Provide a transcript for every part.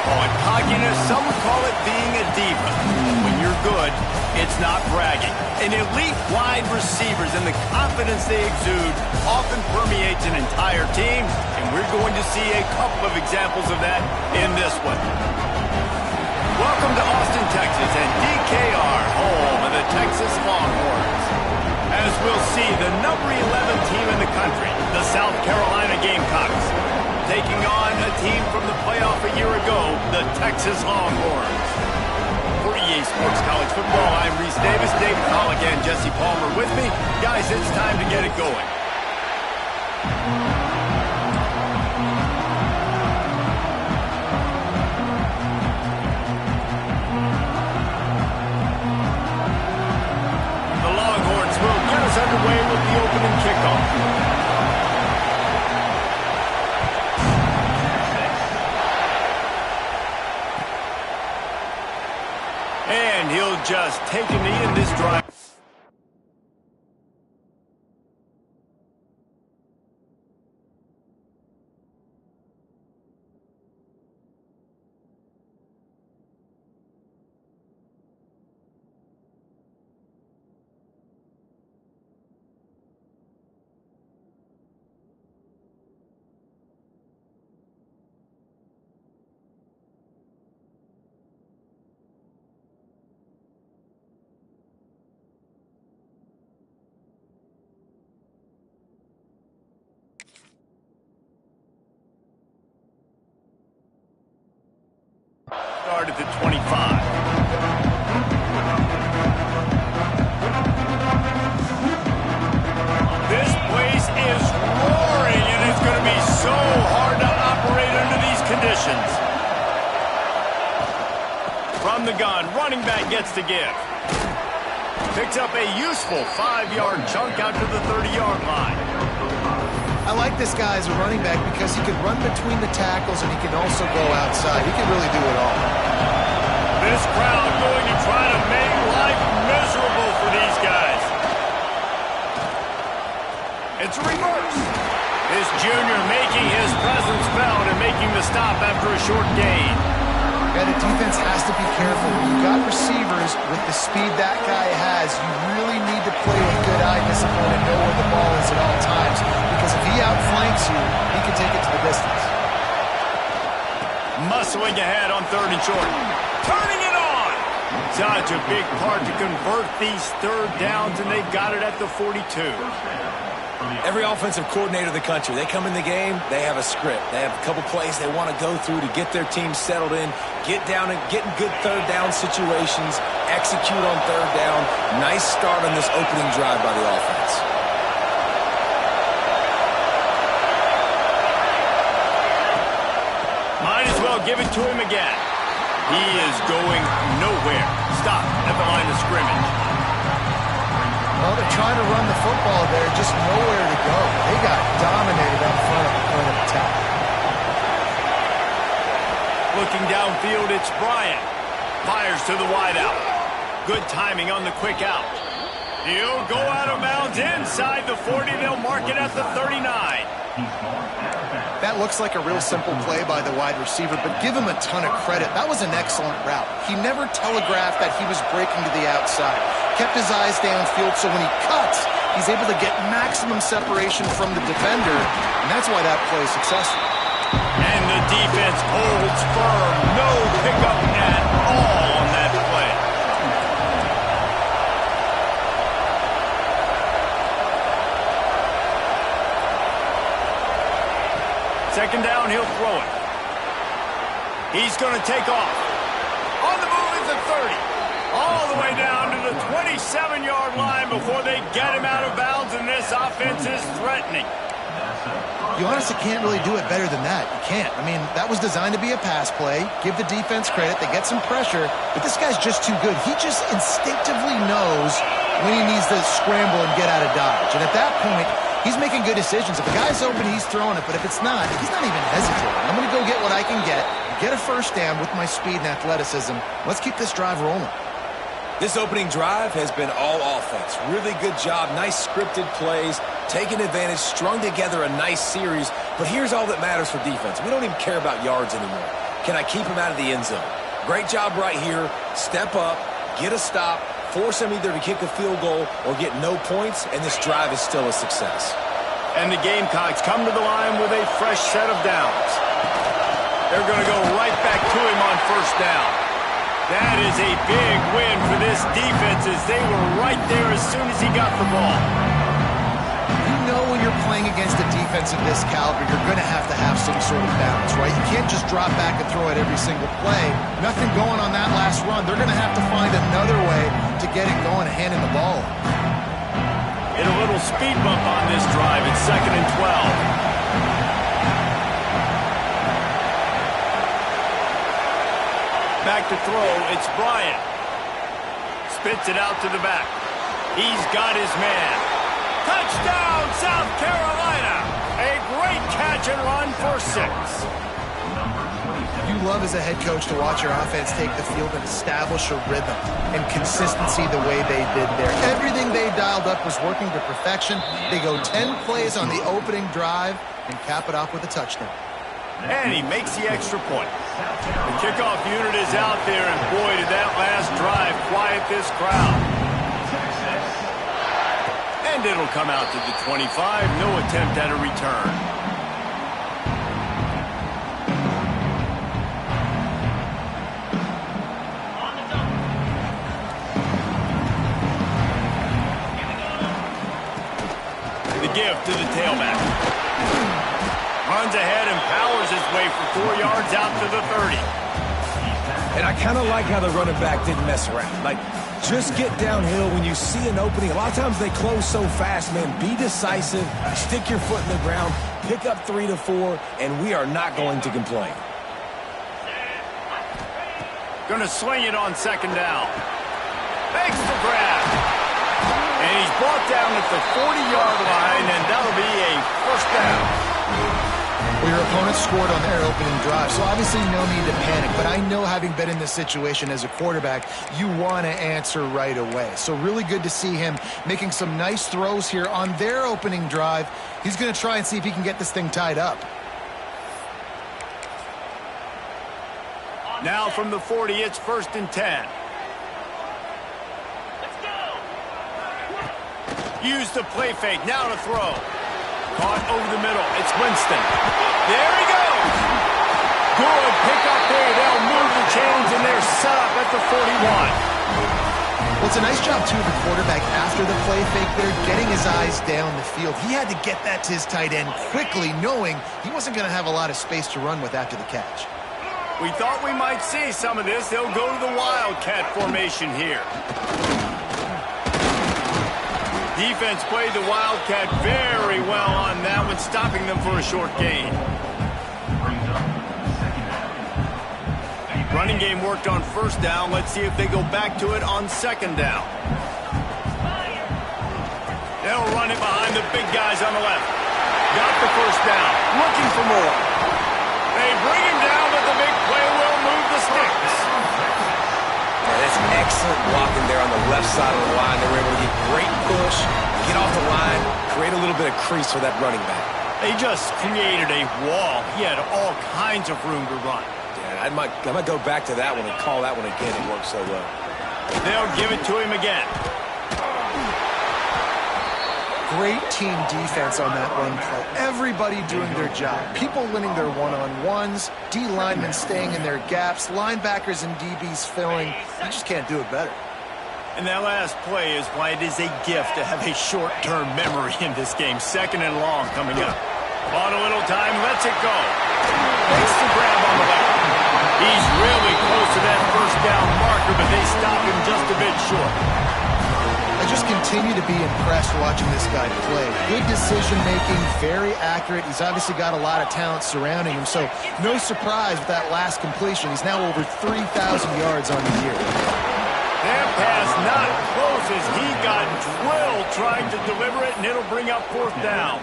Oh, and cockiness, some would call it being a diva. When you're good, it's not bragging. An elite wide receivers and the confidence they exude often permeates an entire team, and we're going to see a couple of examples of that in this one. Welcome to Austin, Texas, and DKR, home of the Texas Longhorns. As we'll see, the number 11 team in the country, the South Carolina Gamecocks, taking on a team from the playoff a year ago, the Texas Longhorns. For EA Sports College Football, I'm Reese Davis, David Pollock, and Jesse Palmer with me. Guys, it's time to get it going. The Longhorns will get us underway with the opening kickoff. And he'll just take a knee in this drive. Start at the 25. This place is roaring, and it's going to be so hard to operate under these conditions. From the gun, running back gets to give. Picks up a useful 5-yard chunk out to the 30-yard line. I like this guy as a running back because he can run between the tackles and he can also go outside. He can really do it all. This crowd going to try to make life miserable for these guys. It's a reverse. This junior making his presence felt and making the stop after a short gain. Yeah, the defense has to be careful. When you've got receivers with the speed that guy has, you really need to play with good eye discipline and know where the ball is at all times. Because if he outflanks you, he can take it to the distance. Muscling ahead on 3rd and short. Turning it on! Such a big part to convert these 3rd downs, and they've got it at the 42. Every offensive coordinator in the country, they come in the game, they have a script. They have a couple plays they want to go through to get their team settled in, get down and get in good 3rd down situations, execute on 3rd down. Nice start on this opening drive by the offense. Might as well give it to him again. He is going nowhere. Stop at the line of scrimmage. Well, they're trying to run the football there, just nowhere to go. They got dominated up front at the point of attack. Looking downfield, it's Bryant. Fires to the wideout. Good timing on the quick out. He'll go out of bounds inside the 40. They'll mark it at the 39. That looks like a real simple play by the wide receiver, but give him a ton of credit. That was an excellent route. He never telegraphed that he was breaking to the outside. Kept his eyes downfield, so when he cuts, he's able to get maximum separation from the defender, and that's why that play is successful. And the defense holds firm. No pickup at all on that play. Second down, he'll throw it. He's going to take off. On the move is the 30. All the way down to the 27-yard line before they get him out of bounds, and this offense is threatening. You honestly can't really do it better than that. You can't. I mean, that was designed to be a pass play. Give the defense credit. They get some pressure, but this guy's just too good. He just instinctively knows when he needs to scramble and get out of dodge. And at that point, he's making good decisions. If a guy's open, he's throwing it. But if it's not, he's not even hesitating. I'm going to go get what I can get a first down with my speed and athleticism. Let's keep this drive rolling. This opening drive has been all offense. Really good job. Nice scripted plays. Taking advantage. Strung together a nice series. But here's all that matters for defense. We don't even care about yards anymore. Can I keep him out of the end zone? Great job right here. Step up, get a stop, force him either to kick a field goal or get no points, and this drive is still a success. And the Gamecocks come to the line with a fresh set of downs. They're going to go right back to him on first down. That is a big win for this defense as they were right there as soon as he got the ball. You know when you're playing against a defense of this caliber, you're going to have some sort of balance, right? You can't just drop back and throw it every single play. Nothing going on that last run. They're going to have to find another way to get it going and handing the ball. Hit a little speed bump on this drive. It's 2nd and 12. Back to throw, it's Bryant. Spits it out to the back. He's got his man. Touchdown, South Carolina! A great catch and run for 6. You love as a head coach to watch your offense take the field and establish a rhythm and consistency the way they did there. Everything they dialed up was working to perfection. They go 10 plays on the opening drive and cap it off with a touchdown. And he makes the extra point. The kickoff unit is out there, and boy, did that last drive quiet this crowd. And it'll come out to the 25. No attempt at a return. The give to the tailback. Runs ahead and powers his way for 4 yards out to the 30. And I kind of like how the running back didn't mess around. Like, just get downhill when you see an opening. A lot of times they close so fast, man. Be decisive, stick your foot in the ground, pick up 3 to 4, and we are not going to complain. Gonna swing it on 2nd down. Makes the grab. And he's brought down at the 40-yard line, and that'll be a 1st down. Well, your opponent scored on their opening drive, so obviously no need to panic. But I know, having been in this situation as a quarterback, you want to answer right away. So really good to see him making some nice throws here on their opening drive. He's going to try and see if he can get this thing tied up. Now from the 40, it's 1st and 10. Use the play fake, now to throw. Caught over the middle. It's Winston. There he goes. Good pick up there. They'll move the chains, and they're set up at the 41. Well, it's a nice job, too, of the quarterback after the play fake there, getting his eyes down the field. He had to get that to his tight end quickly, knowing he wasn't going to have a lot of space to run with after the catch. We thought we might see some of this. They'll go to the Wildcat formation here. Defense played the Wildcat very well on that one, stopping them for a short gain. Running game worked on 1st down. Let's see if they go back to it on 2nd down. They'll run it behind the big guys on the left. Got the 1st down. Looking for more. They bring him down, but the big play will move the sticks. That's excellent blocking there on the left side of the line. They were able to get great push, get off the line, create a little bit of crease for that running back. They just created a wall. He had all kinds of room to run. Yeah, I might go back to that one and call that one again. It worked so well. They'll give it to him again. Great team defense on that run play. Everybody doing their job. People winning their one-on-ones, D linemen staying in their gaps, linebackers and DBs filling. You just can't do it better. And that last play is why it is a gift to have a short-term memory in this game. 2nd and long coming up. On a little time, lets it go. Makes the grab on the left. He's really close to that 1st down marker, but they stop him just a bit short. I just continue to be impressed watching this guy play. Good decision-making, very accurate. He's obviously got a lot of talent surrounding him, so no surprise with that last completion. He's now over 3,000 yards on the year. That pass not close as he got drilled trying to deliver it, and it'll bring up 4th down.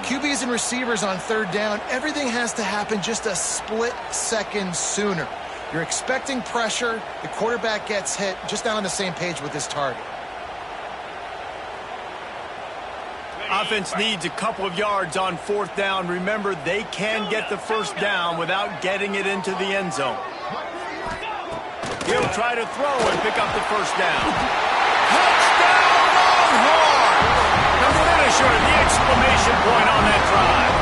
QBs and receivers on 3rd down, everything has to happen just a split second sooner. You're expecting pressure, the quarterback gets hit, just not on the same page with his target. offense needs a couple of yards on fourth down. Remember, they can get the first down without getting it into the end zone. He'll try to throw and pick up the first down. Touchdown, Longhorn! The finisher, the exclamation point on that drive.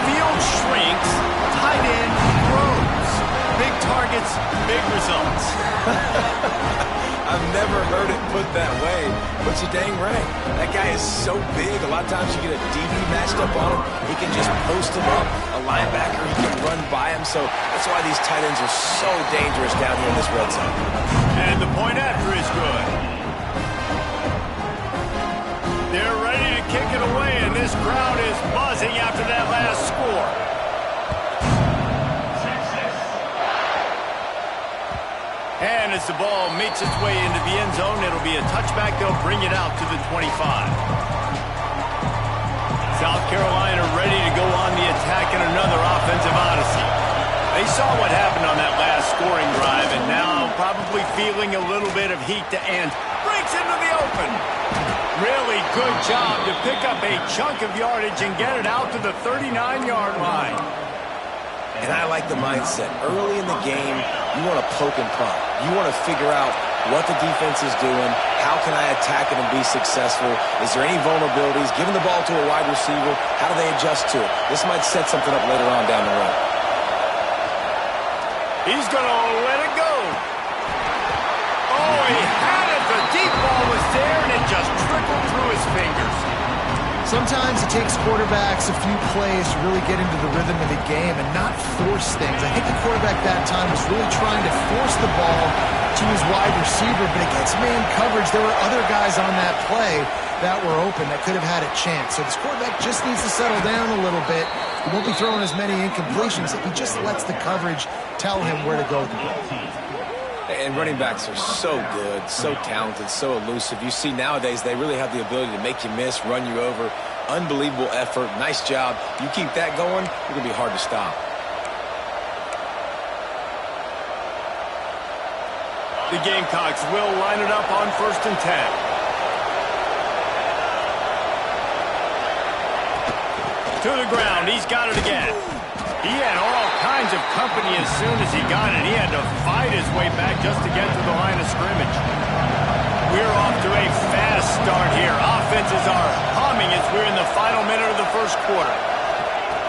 Field shrinks, tight end grows. Big targets, big results. I've never heard it put that way, but you're dang right. That guy is so big. A lot of times you get a DB matched up on him. He can just post him up. A linebacker, he can run by him. So that's why these tight ends are so dangerous down here in this red zone. And the point after is good. They're ready to kick it away, and this crowd is buzzing after that last score. And as the ball makes its way into the end zone, it'll be a touchback. They'll bring it out to the 25. South Carolina ready to go on the attack in another offensive odyssey. They saw what happened on that last scoring drive, and now probably feeling a little bit of heat to end. Breaks into the open. Really good job to pick up a chunk of yardage and get it out to the 39-yard line. And I like the mindset. Early in the game, you want to poke and prod. You want to figure out what the defense is doing. How can I attack it and be successful? Is there any vulnerabilities? Giving the ball to a wide receiver, how do they adjust to it? This might set something up later on down the road. He's going to let it go. Oh, he had it. The deep ball was there, and it just trickled through his fingers. Sometimes it takes quarterbacks a few plays to really get into the rhythm of the game and not force things. I think the quarterback that time was really trying to force the ball to his wide receiver, but against man coverage, there were other guys on that play that were open that could have had a chance. So this quarterback just needs to settle down a little bit. He won't be throwing as many incompletions if he just lets the coverage tell him where to go with the ball. And running backs are so good, so talented, so elusive. You see nowadays they really have the ability to make you miss, run you over. Unbelievable effort. Nice job. You keep that going, it's going to be hard to stop. The Gamecocks will line it up on 1st and 10. To the ground. He's got it again. He had all kinds of company as soon as he got it. He had to fight his way back just to get to the line of scrimmage. We're off to a fast start here. Offenses are humming as we're in the final minute of the first quarter.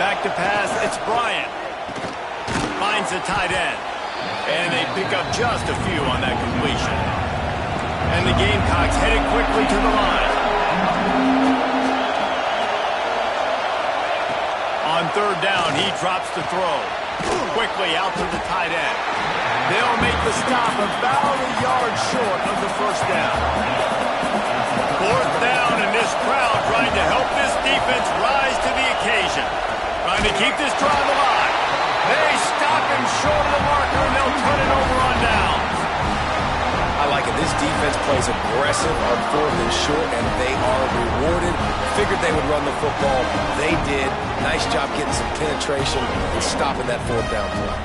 Back to pass. It's Bryant. Finds the tight end. And they pick up just a few on that completion. And the Gamecocks headed quickly to the line. On 3rd down, he drops to throw. Quickly out to the tight end. They'll make the stop about a yard short of the first down. 4th down, and this crowd trying to help this defense rise to the occasion. Trying to keep this drive alive. They stop him short of the marker, and they'll turn it over on downs. I like it. This defense plays aggressive on 4th and short, and they are rewarded. Figured they would run the football. They did. Nice job getting some penetration and stopping that 4th down play.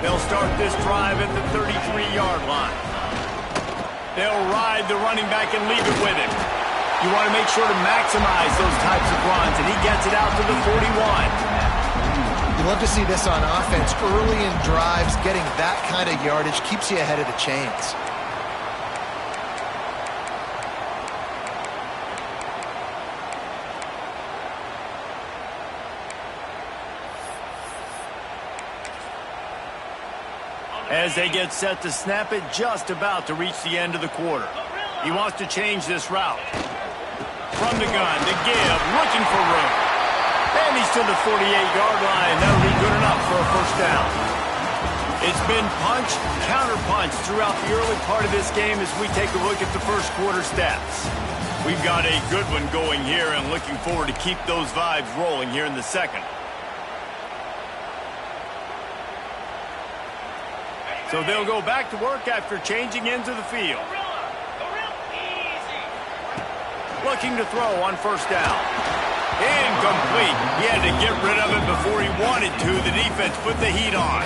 They'll start this drive at the 33-yard line. They'll ride the running back and leave it with him. You want to make sure to maximize those types of runs, and he gets it out to the 41. You love to see this on offense. Early in drives, getting that kind of yardage keeps you ahead of the chains. As they get set to snap it, just about to reach the end of the quarter. He wants to change this route. From the gun, to give, looking for room. And he's to the 48-yard line. That'll be good enough for a first down. It's been punch, counter-punch throughout the early part of this game as we take a look at the first quarter stats. We've got a good one going here and looking forward to keep those vibes rolling here in the second. So they'll go back to work after changing into the field. Looking to throw on 1st down. Incomplete. He had to get rid of it before he wanted to. The defense put the heat on.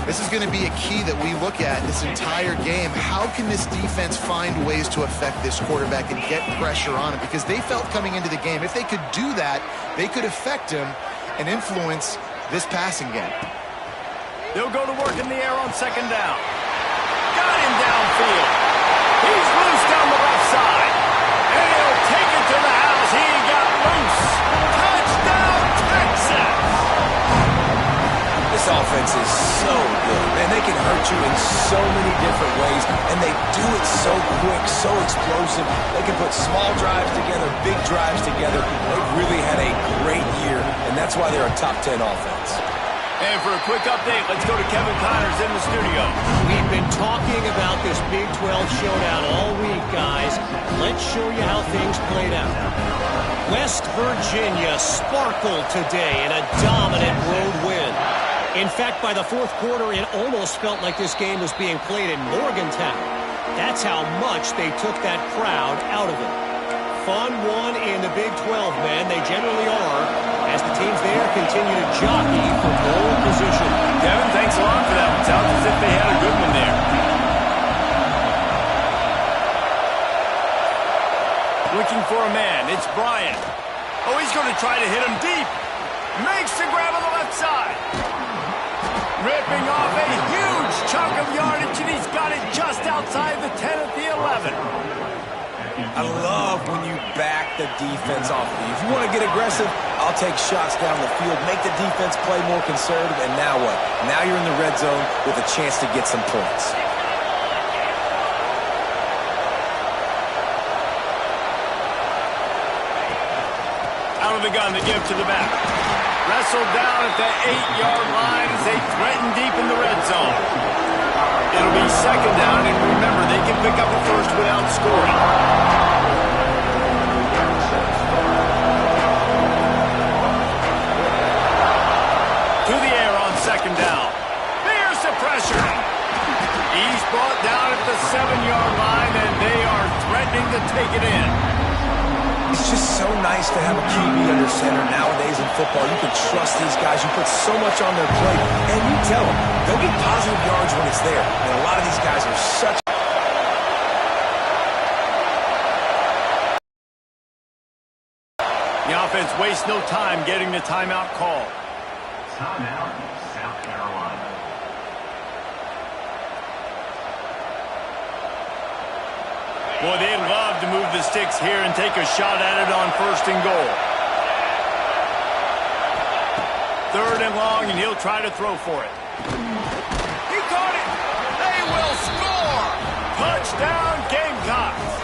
This is going to be a key that we look at this entire game. How can this defense find ways to affect this quarterback and get pressure on him? Because they felt coming into the game, if they could do that, they could affect him and influence this passing game. They'll go to work in the air on second down. Got him downfield. He's loose down the left side. And he'll take it to the house. He got loose. Touchdown, Texas! This offense is so good. Man, they can hurt you in so many different ways, and they do it so quick, so explosive. They can put small drives together, big drives together. They've really had a great year, and that's why they're a top 10 offense. And for a quick update, let's go to Kevin Connors in the studio. We've been talking about this Big 12 showdown all week, guys. Let's show you how things played out. West Virginia sparkled today in a dominant road win. In fact, by the fourth quarter, it almost felt like this game was being played in Morgantown. That's how much they took that crowd out of it. Fun one in the Big 12, man. They generally are, as the teams there continue to jockey for pole position. Kevin, thanks a lot for that one. Sounds as if they had a good one there. Looking for a man. It's Bryant. Oh, he's going to try to hit him deep. Makes the grab on the left side. Ripping off a huge chunk of yardage, and he's got it just outside the 10 at the 11. I love when you back the defense off of you. If you want to get aggressive, I'll take shots down the field, make the defense play more conservative, and now what? Now you're in the red zone with a chance to get some points. Out of the gun, the give to the back. Wrestled down at the 8-yard line as they threaten deep in the red zone. It'll be second down, and remember, they can pick up a first without scoring. To the air on second down. There's the pressure. He's brought down at the 7-yard line, and they are threatening to take it in. It's just so nice to have a QB under center nowadays in football. You can trust these guys. You put so much on their plate, and you tell them they'll get positive yards when it's there. And a lot of these guys are such... The offense wastes no time getting the timeout call. Timeout, South Carolina. Boy, they'd love to move the sticks here and take a shot at it on first and goal. Third and long, and he'll try to throw for it. He caught it! They will score! Touchdown, Gamecocks!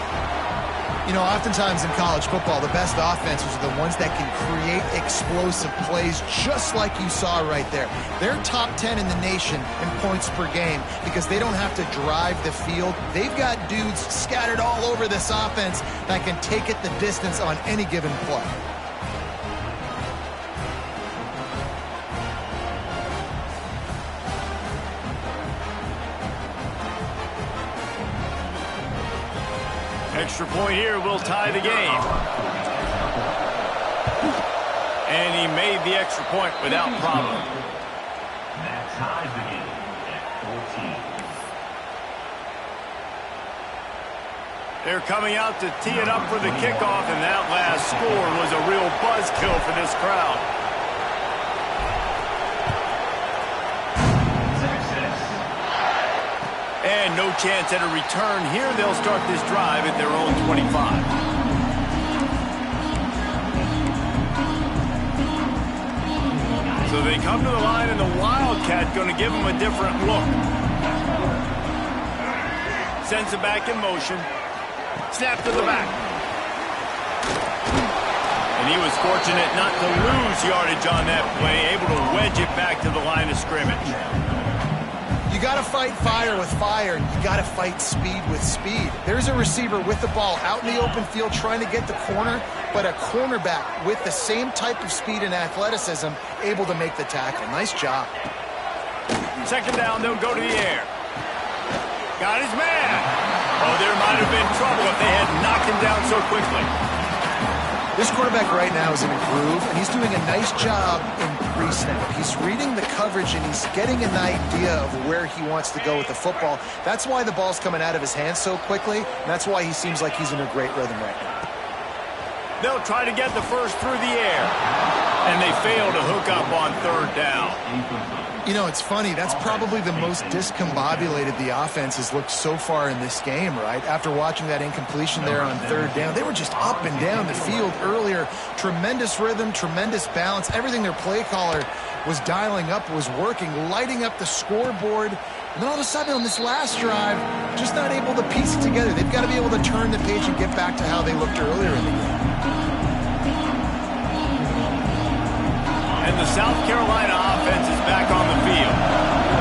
You know, oftentimes in college football, the best offenses are the ones that can create explosive plays just like you saw right there. They're top 10 in the nation in points per game because they don't have to drive the field. They've got dudes scattered all over this offense that can take it the distance on any given play. Extra point here will tie the game. And he made the extra point without problem. That ties the game at 14. They're coming out to tee it up for the kickoff, and that last score was a real buzzkill for this crowd. And no chance at a return here. They'll start this drive at their own 25. So they come to the line, and the Wildcat going to give them a different look. Sends it back in motion. Snap to the back. And he was fortunate not to lose yardage on that play, able to wedge it back to the line of scrimmage. You got to fight fire with fire. You got to fight speed with speed. There's a receiver with the ball out in the open field trying to get the corner, but a cornerback with the same type of speed and athleticism able to make the tackle. Nice job. Second down, they'll go to the air. Got his man. Oh, there might have been trouble if they had knocked him down so quickly. This quarterback right now is in a groove, and he's doing a nice job in pre-snap. He's reading the coverage, and he's getting an idea of where he wants to go with the football. That's why the ball's coming out of his hands so quickly, and that's why he seems like he's in a great rhythm right now. They'll try to get the first through the air, and they fail to hook up on third down. You know, it's funny. That's probably the most discombobulated the offense has looked so far in this game, right? After watching that incompletion there on third down, they were just up and down the field earlier. Tremendous rhythm, tremendous balance. Everything their play caller was dialing up was working, lighting up the scoreboard. And then all of a sudden on this last drive, just not able to piece it together. They've got to be able to turn the page and get back to how they looked earlier in the game. And the South Carolina offense is back on the field.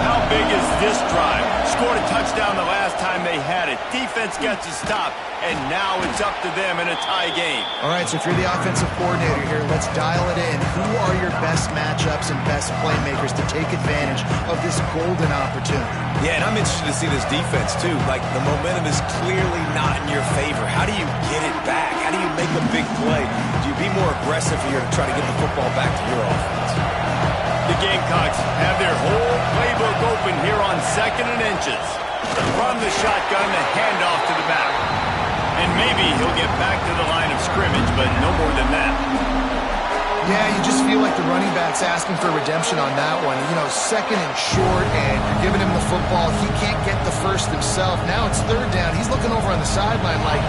How big is this drive? Scored a touchdown the last time they had it. Defense gets a stop, and now it's up to them in a tie game. All right, so if you're the offensive coordinator here, let's dial it in. Who are your best matchups and best playmakers to take advantage of this golden opportunity? Yeah, and I'm interested to see this defense, too. Like, the momentum is clearly not in your favor. How do you get it back? How do you make a big play? Do you be more aggressive here to try to get the football back to your offense? The Gamecocks have their whole playbook open here on 2nd and inches. From the shotgun, the handoff to the back. And maybe he'll get back to the line of scrimmage, but no more than that. Yeah, you just feel like the running back's asking for redemption on that one. You know, 2nd and short, and you're giving him the football. He can't get the first himself. Now it's 3rd down. He's looking over on the sideline like,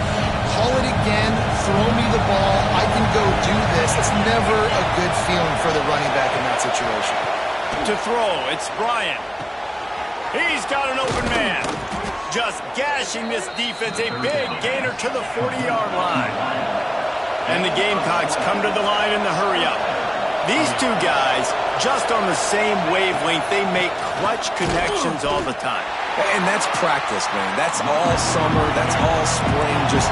call it again, throw me the ball, I can go do this. It's never a good feeling for the running back in that situation. To throw, it's Bryant. He's got an open man. Just gashing this defense, a big gainer to the 40-yard line. And the Gamecocks come to the line in the hurry-up. These two guys, just on the same wavelength, they make clutch connections all the time. And that's practice, man. That's all summer. That's all spring. Just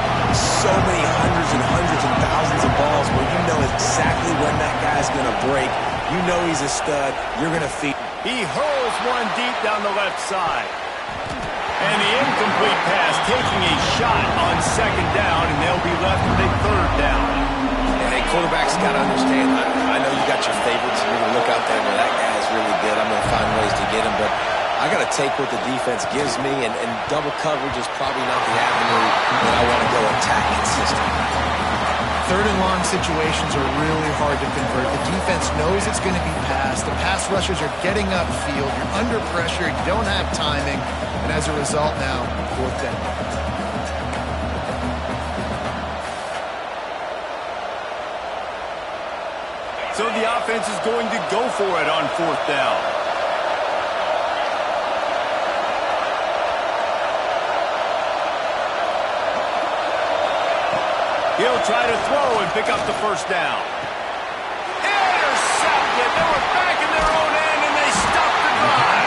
so many hundreds and thousands of balls where you know exactly when that guy's going to break. You know he's a stud. You're going to feed. He hurls one deep down the left side. And the incomplete pass taking a shot on 2nd down, and they'll be left with a 3rd down. Hey, quarterbacks got to understand. I know you got your favorites. You're going to look out there where that guy's really good. I'm going to find ways to get him, but I got to take what the defense gives me, and double coverage is probably not the avenue that I want to go attack consistently. 3rd and long situations are really hard to convert. The defense knows it's going to be passed. The pass rushers are getting upfield. You're under pressure. You don't have timing. And as a result now, 4th down. So the offense is going to go for it on 4th down. He'll try to throw and pick up the 1st down. Intercepted. They were back in their own end, and they stopped the drive.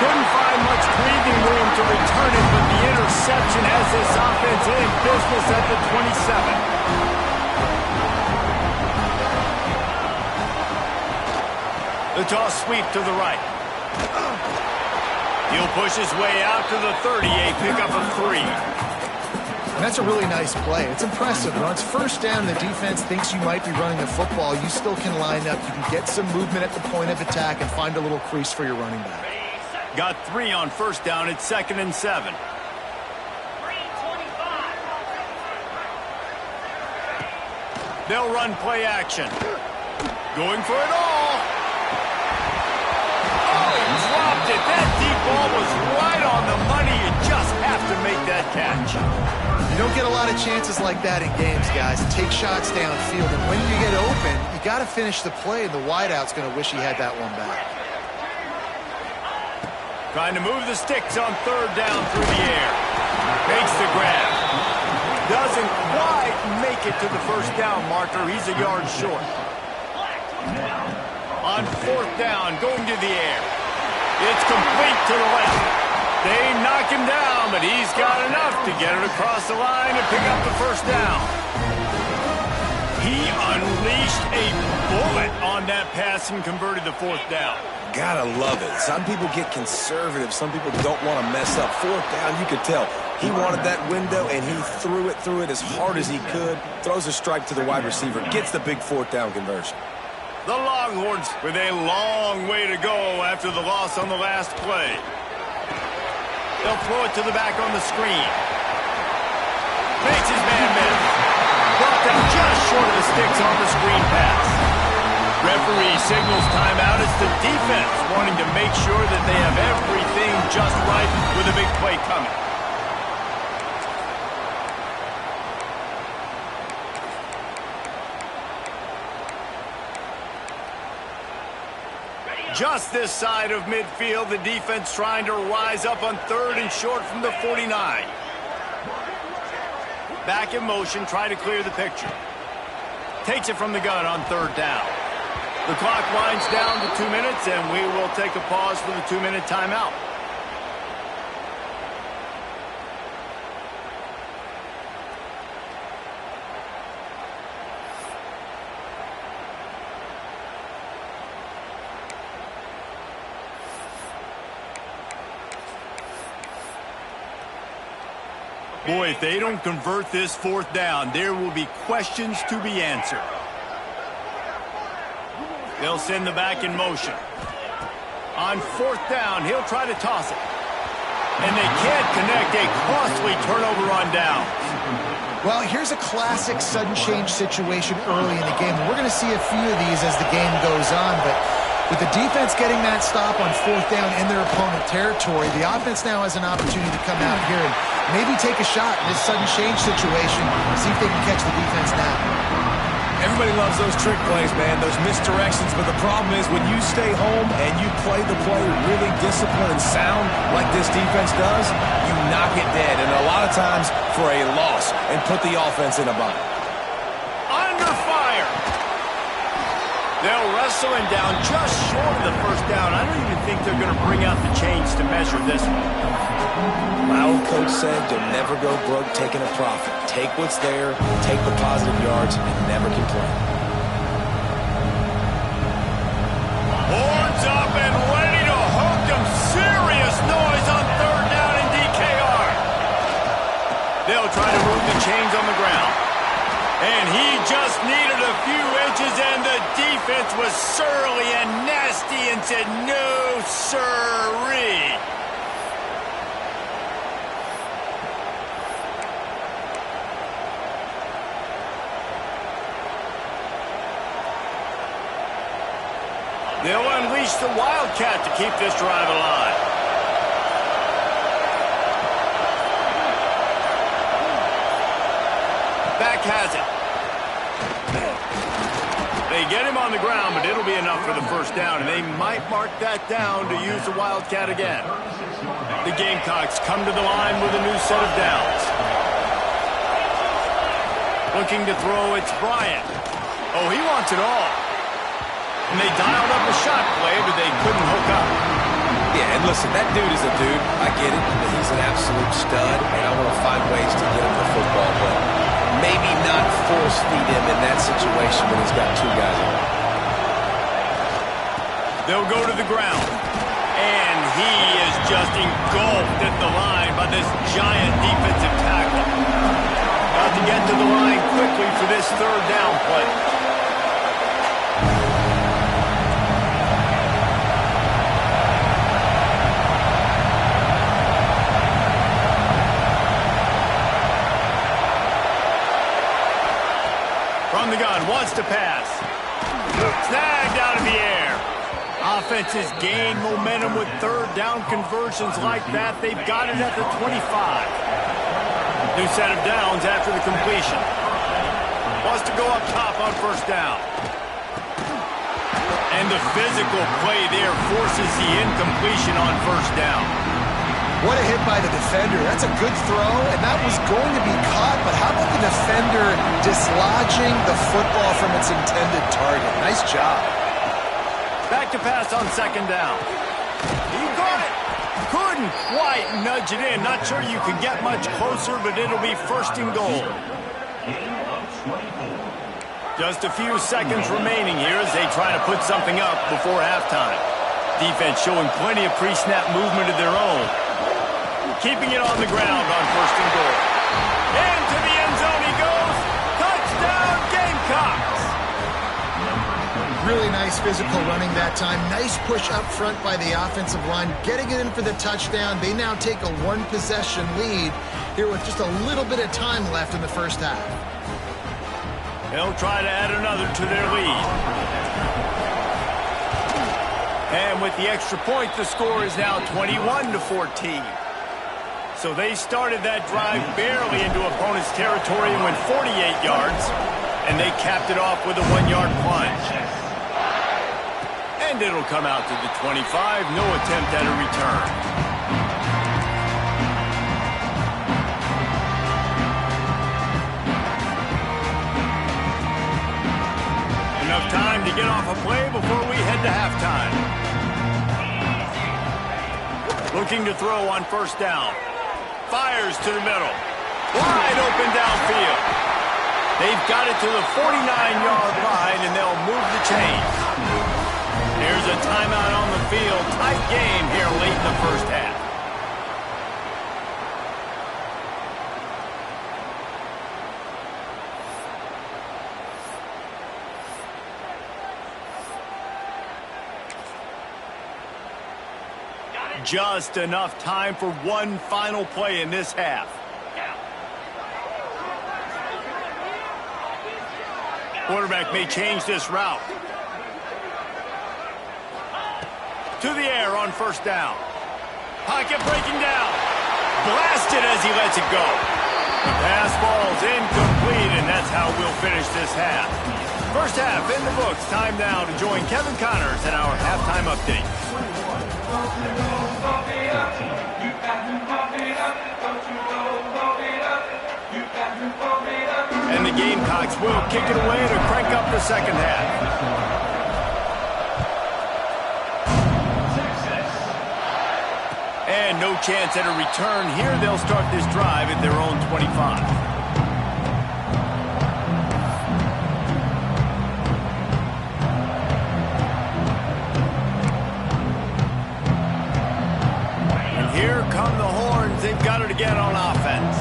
Couldn't find much breathing room to return it, but the interception has this offense in business at the 27. The toss sweep to the right. He'll push his way out to the 38, pick up a 3. And that's a really nice play. It's impressive. When it's 1st down, the defense thinks you might be running the football. You still can line up. You can get some movement at the point of attack and find a little crease for your running back. Got 3 on 1st down. It's 2nd and 7. They'll run play action. Going for it all. Oh, he dropped it. That deep ball was right on the money. You just have to make that catch. You don't get a lot of chances like that in games, guys. Take shots downfield, and when you get open, you got to finish the play, and the wideout's going to wish he had that one back. Trying to move the sticks on 3rd down through the air. Makes the grab. Doesn't quite make it to the 1st down marker. He's a yard short. On 4th down, going to the air. It's complete to the left. They knock him down, but he's got enough to get it across the line and pick up the 1st down. He unleashed a bullet on that pass and converted the 4th down. Gotta love it. Some people get conservative. Some people don't want to mess up. 4th down, you could tell. He wanted that window, and he threw it as hard as he could. Throws a strike to the wide receiver. Gets the big 4th down conversion. The Longhorns with a long way to go after the loss on the last play. They'll throw it to the back on the screen. Makes his man miss. Brought down just short of the sticks on the screen pass. Referee signals timeout. It's the defense wanting to make sure that they have everything just right with a big play coming. Just this side of midfield, the defense trying to rise up on 3rd and short from the 49. Back in motion, try to clear the picture. Takes it from the gun on 3rd down. The clock winds down to 2 minutes, and we will take a pause for the 2-minute timeout. Boy, if they don't convert this 4th down, there will be questions to be answered. They'll send the back in motion. On 4th down, he'll try to toss it. And they can't connect. A costly turnover on downs. Well, here's a classic sudden change situation early in the game. We're going to see a few of these as the game goes on, but with the defense getting that stop on 4th down in their opponent territory, the offense now has an opportunity to come out here and maybe take a shot in this sudden change situation, see if they can catch the defense now. Everybody loves those trick plays, man, those misdirections, but the problem is when you stay home and you play the play really disciplined and sound like this defense does, you knock it dead, and a lot of times for a loss, and put the offense in a bind. Under fire! They'll wrestle him down just short of the 1st down. I don't even think they're going to bring out the chains to measure this one. My old coach said, you'll never go broke taking a profit. Take what's there, take the positive yards, and never complain. Horns up and ready to hook them. Serious noise on 3rd down in DKR. They'll try to move the chains on the ground. And he just needed a few inches, and the defense was surly and nasty and said, no, sirree. They'll unleash the Wildcat to keep this drive alive. Back has it. They get him on the ground, but it'll be enough for the 1st down, and they might mark that down to use the Wildcat again. The Gamecocks come to the line with a new set of downs. Looking to throw, it's Bryant. Oh, he wants it all. And they dialed up a shot play, but they couldn't hook up. Yeah, and listen, that dude is a dude. I get it. He's an absolute stud, and I want to find ways to get him the football, but maybe not force feed him in that situation when he's got 2 guys on him. They'll go to the ground. And he is just engulfed at the line by this giant defensive tackle. Got to get to the line quickly for this 3rd down play. From the gun, wants to pass. Snagged out of the air. Offenses gain momentum with 3rd down conversions like that. They've got it at the 25. New set of downs after the completion. Wants to go up top on 1st down. And the physical play there forces the incompletion on 1st down. What a hit by the defender. That's a good throw, and that was going to be caught, but how about the defender dislodging the football from its intended target? Nice job. Back to pass on 2nd down. He got it. Couldn't quite nudge it in. Not sure you could get much closer, but it'll be 1st and goal. Just a few seconds remaining here as they try to put something up before halftime. Defense showing plenty of pre-snap movement of their own. Keeping it on the ground on 1st and goal. Into the end zone he goes. Touchdown, Gamecocks! Really nice nice physical running that time. Nice push up front by the offensive line, getting it in for the touchdown. They now take a one-possession lead here with just a little bit of time left in the first half. They'll try to add another to their lead. And with the extra point, the score is now 21-14. So they started that drive barely into opponent's territory and went 48 yards. And they capped it off with a 1-yard plunge. And it'll come out to the 25. No attempt at a return. Enough time to get off a play before we head to halftime. Looking to throw on first down. Fires to the middle. Wide open downfield. They've got it to the 49-yard line, and they'll move the chains. There's a timeout on the field. Tight game here late in the first half. Just enough time for one final play in this half. Quarterback may change this route. To the air on first down. Pocket breaking down. Blasted as he lets it go. The pass falls incomplete, and that's how we'll finish this half. First half in the books. Time now to join Kevin Connors in our halftime update. And the Gamecocks will kick it away to crank up the second half. And no chance at a return here. They'll start this drive at their own 25. Here come the horns. They've got it again on offense.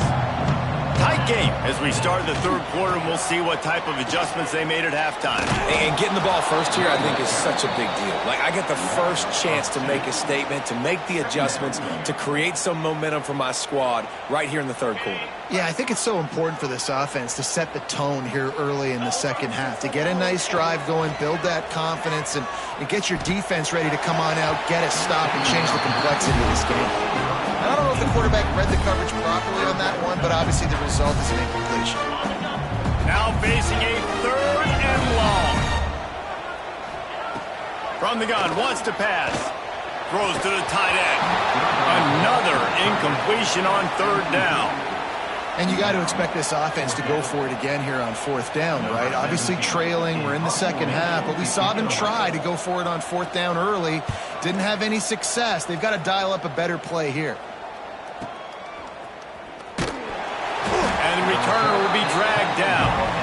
Tight game as we start the third quarter, and we'll see what type of adjustments they made at halftime. And getting the ball first here, I think, is such a big deal. Like, I get the first chance to make a statement, to make the adjustments, to create some momentum for my squad right here in the third quarter. Yeah, I think it's so important for this offense to set the tone here early in the second half, to get a nice drive going, build that confidence, and get your defense ready to come on out, get a stop, and change the complexity of this game. I don't know if the quarterback read the coverage properly on that one, but obviously the result is an incompletion. Now facing a third and long. From the gun, wants to pass. Throws to the tight end. Another incompletion on third down. And you got to expect this offense to go for it again here on fourth down, right? Obviously trailing, we're in the second half, but we saw them try to go for it on fourth down early. Didn't have any success. They've got to dial up a better play here. And the returner will be dragged down.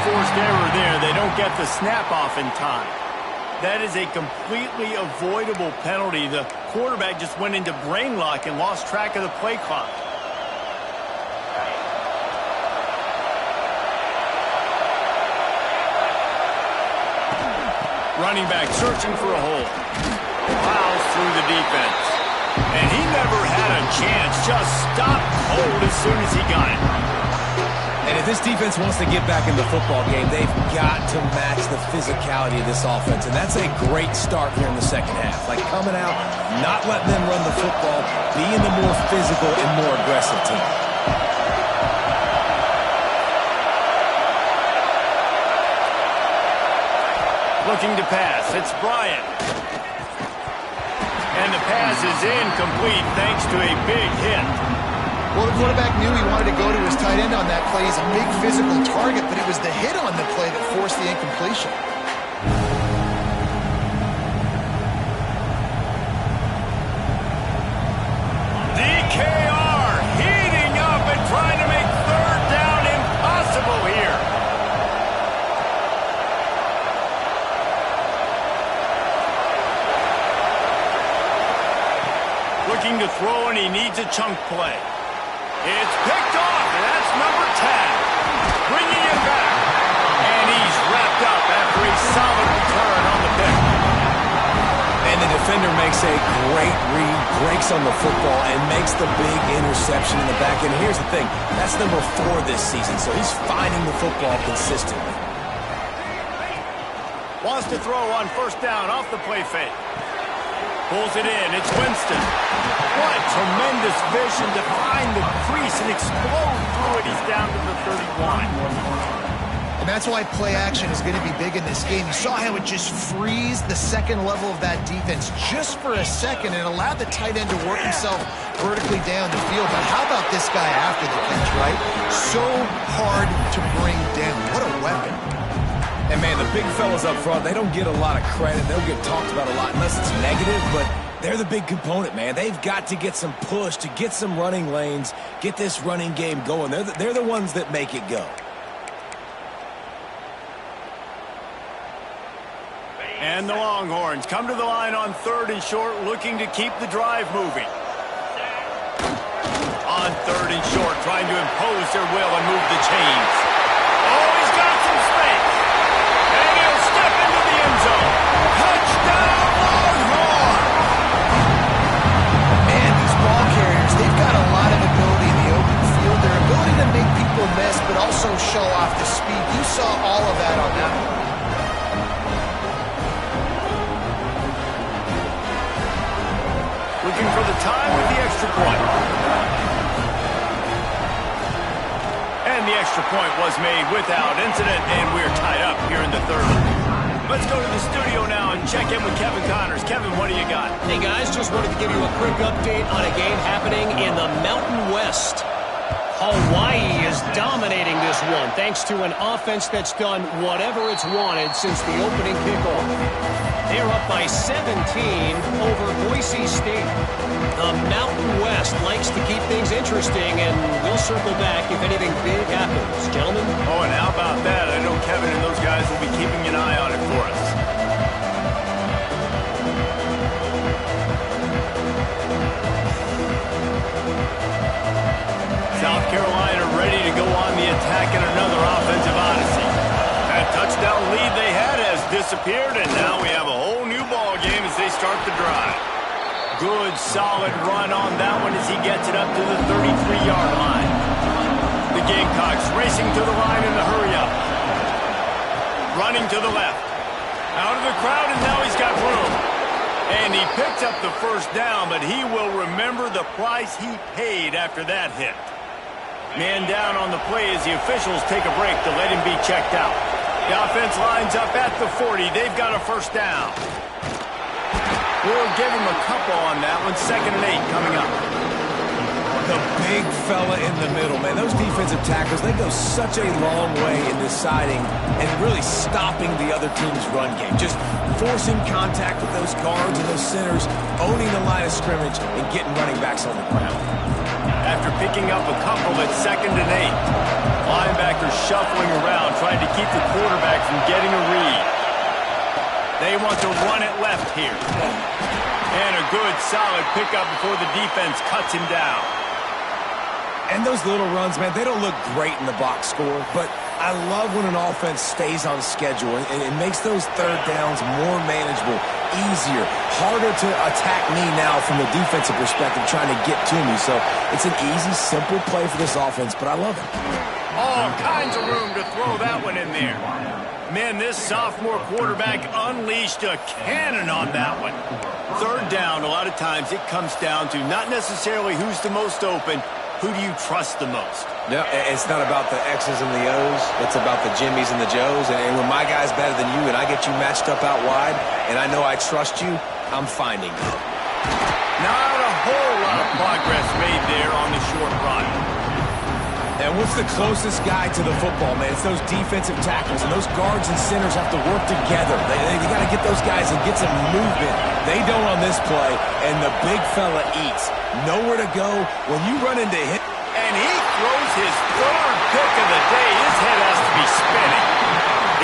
Forced error there. They don't get the snap off in time. That is a completely avoidable penalty. The quarterback just went into brain lock and lost track of the play clock. Running back searching for a hole. Plows through the defense. And he never had a chance. Just stopped cold as soon as he got it. And if this defense wants to get back in the football game, they've got to match the physicality of this offense. And that's a great start here in the second half. Like coming out, not letting them run the football, being the more physical and more aggressive team. Looking to pass. It's Bryant. And the pass is incomplete thanks to a big hit. Well, the quarterback knew he wanted to go to his tight end on that play. He's a big physical target, but it was the hit on the play that forced the incompletion. looking to throw, and he needs a chunk play. It's picked off, and that's number 10. Bringing it back. And he's wrapped up after a solid return on the pick. And the defender makes a great read, breaks on the football, and makes the big interception in the back end. Here's the thing, that's number 4 this season, so he's finding the football consistently. Wants to throw on first down off the play fake. Pulls it in. It's Winston. What tremendous vision to find the crease and explode through it. He's down to the 31. And that's why play action is going to be big in this game. You saw how it just frees the second level of that defense just for a second and allowed the tight end to work himself vertically down the field. But how about this guy after the catch, right? So hard to bring down. What a weapon. And, man, the big fellas up front, they don't get a lot of credit. They'll get talked about a lot unless it's negative, but they're the big component, man. They've got to get some push, to get some running lanes, get this running game going. They're the ones that make it go. And the Longhorns come to the line on 3rd and short, looking to keep the drive moving. On 3rd and short, trying to impose their will and move the chains. Oh, he's got some space. And he'll step into the end zone. Touchdown, Longhorn! Man, these ball carriers, they've got a lot of ability in the open field. Their ability to make people miss, but also show off the speed. You saw all of that on that one. Looking for the time with the extra point. And the extra point was made without incident, and we're tied up here in the 3rd. Let's go to the studio now and check in with Kevin Connors. Kevin, what do you got? Hey, guys, just wanted to give you a quick update on a game happening in the Mountain West. Hawaii is dominating this one thanks to an offense that's done whatever it's wanted since the opening kickoff. They're up by 17 over Boise State. The Mountain West likes to keep things interesting, and we'll circle back if anything big happens. Gentlemen? Oh, and how about that? I know Kevin and those guys will be keeping an eye on it for us. South Carolina ready to go on the attack in another offensive odyssey. That touchdown lead they had has disappeared, and now we have a whole new ball game as they start the drive. Good, solid run on that one as he gets it up to the 33-yard line. The Gamecocks racing to the line in the hurry-up. Running to the left. Out of the crowd, and now he's got room. And he picked up the first down, but he will remember the price he paid after that hit. Man down on the play as the officials take a break to let him be checked out. The offense lines up at the 40. They've got a first down. We'll give him a couple on that one. 2nd and 8 coming up. The big fella in the middle, man. Those defensive tackles, they go such a long way in deciding and really stopping the other team's run game. Just forcing contact with those guards and those centers, owning the line of scrimmage, and getting running backs on the ground. After picking up a couple at 2nd and 8, linebackers shuffling around, trying to keep the quarterback from getting a read. They want to run it left here. And a good, solid pickup before the defense cuts him down. And those little runs, man, they don't look great in the box score, but I love when an offense stays on schedule and it makes those 3rd downs more manageable, easier, harder to attack me now from the defensive perspective trying to get to me. So it's an easy, simple play for this offense, but I love it. All kinds of room to throw that one in there. Man, this sophomore quarterback unleashed a cannon on that one. 3rd down, a lot of times it comes down to not necessarily who's the most open, who do you trust the most? No, it's not about the X's and the O's. It's about the Jimmies and the Joes. And when my guy's better than you and I get you matched up out wide and I know I trust you, I'm finding you. Not a whole lot of progress made there on the short run. And what's the closest guy to the football, man? It's those defensive tackles, and those guards and centers have to work together. They got to get those guys and get some movement. They don't on this play, and the big fella eats. Nowhere to go when you run into him. And he throws his 3rd pick of the day. His head has to be spinning.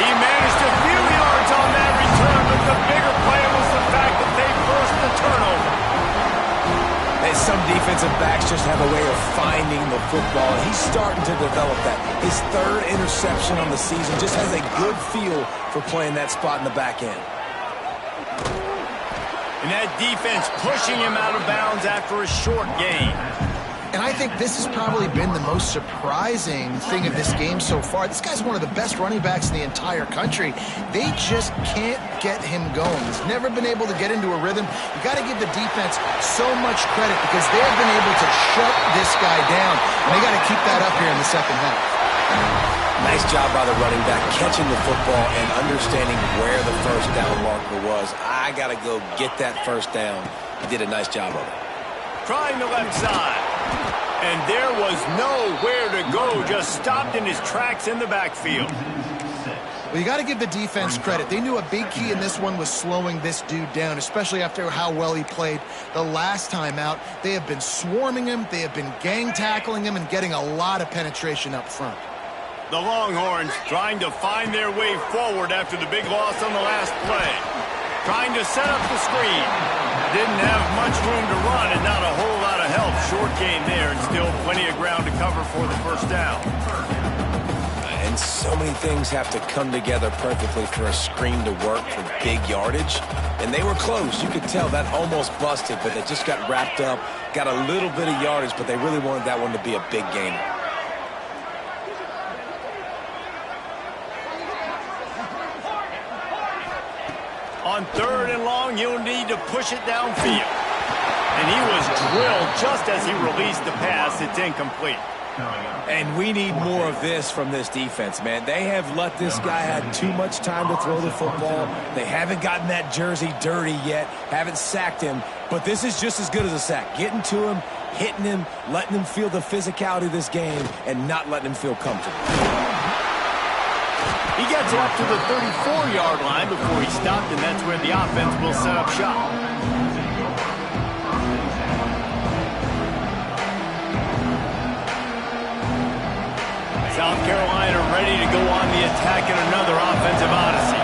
He managed a few yards on that return, but the bigger play was the fact that they forced the turnover. And some defensive backs just have a way of finding the football, and he's starting to develop that. His third interception on the season, just has a good feel for playing that spot in the back end. And that defense pushing him out of bounds after a short gain. And I think this has probably been the most surprising thing of this game so far. This guy's one of the best running backs in the entire country. They just can't get him going. He's never been able to get into a rhythm. You got to give the defense so much credit because they have been able to shut this guy down. And they got to keep that up here in the second half. Nice job by the running back, catching the football and understanding where the first down marker was. I got to go get that first down. He did a nice job of it. Trying the left side. And there was nowhere to go. Just stopped in his tracks in the backfield. Well, you got to give the defense credit. They knew a big key in this one was slowing this dude down, especially after how well he played the last time out. They have been swarming him. They have been gang tackling him and getting a lot of penetration up front. The Longhorns trying to find their way forward after the big loss on the last play. Trying to set up the screen. Didn't have much room to run and not a whole lot of help. Short gain there and still plenty of ground to cover for the first down. And so many things have to come together perfectly for a screen to work for big yardage. And they were close. You could tell that almost busted, but they just got wrapped up, got a little bit of yardage, but they really wanted that one to be a big gain. On 3rd and long, he'll need to push it downfield. And he was drilled just as he released the pass. It's incomplete. And we need more of this from this defense, man. They have let this guy have too much time to throw the football. They haven't gotten that jersey dirty yet, haven't sacked him. But this is just as good as a sack. Getting to him, hitting him, letting him feel the physicality of this game, and not letting him feel comfortable. He gets up to the 34-yard line before he stopped, and that's where the offense will set up shop. South Carolina ready to go on the attack in another offensive odyssey.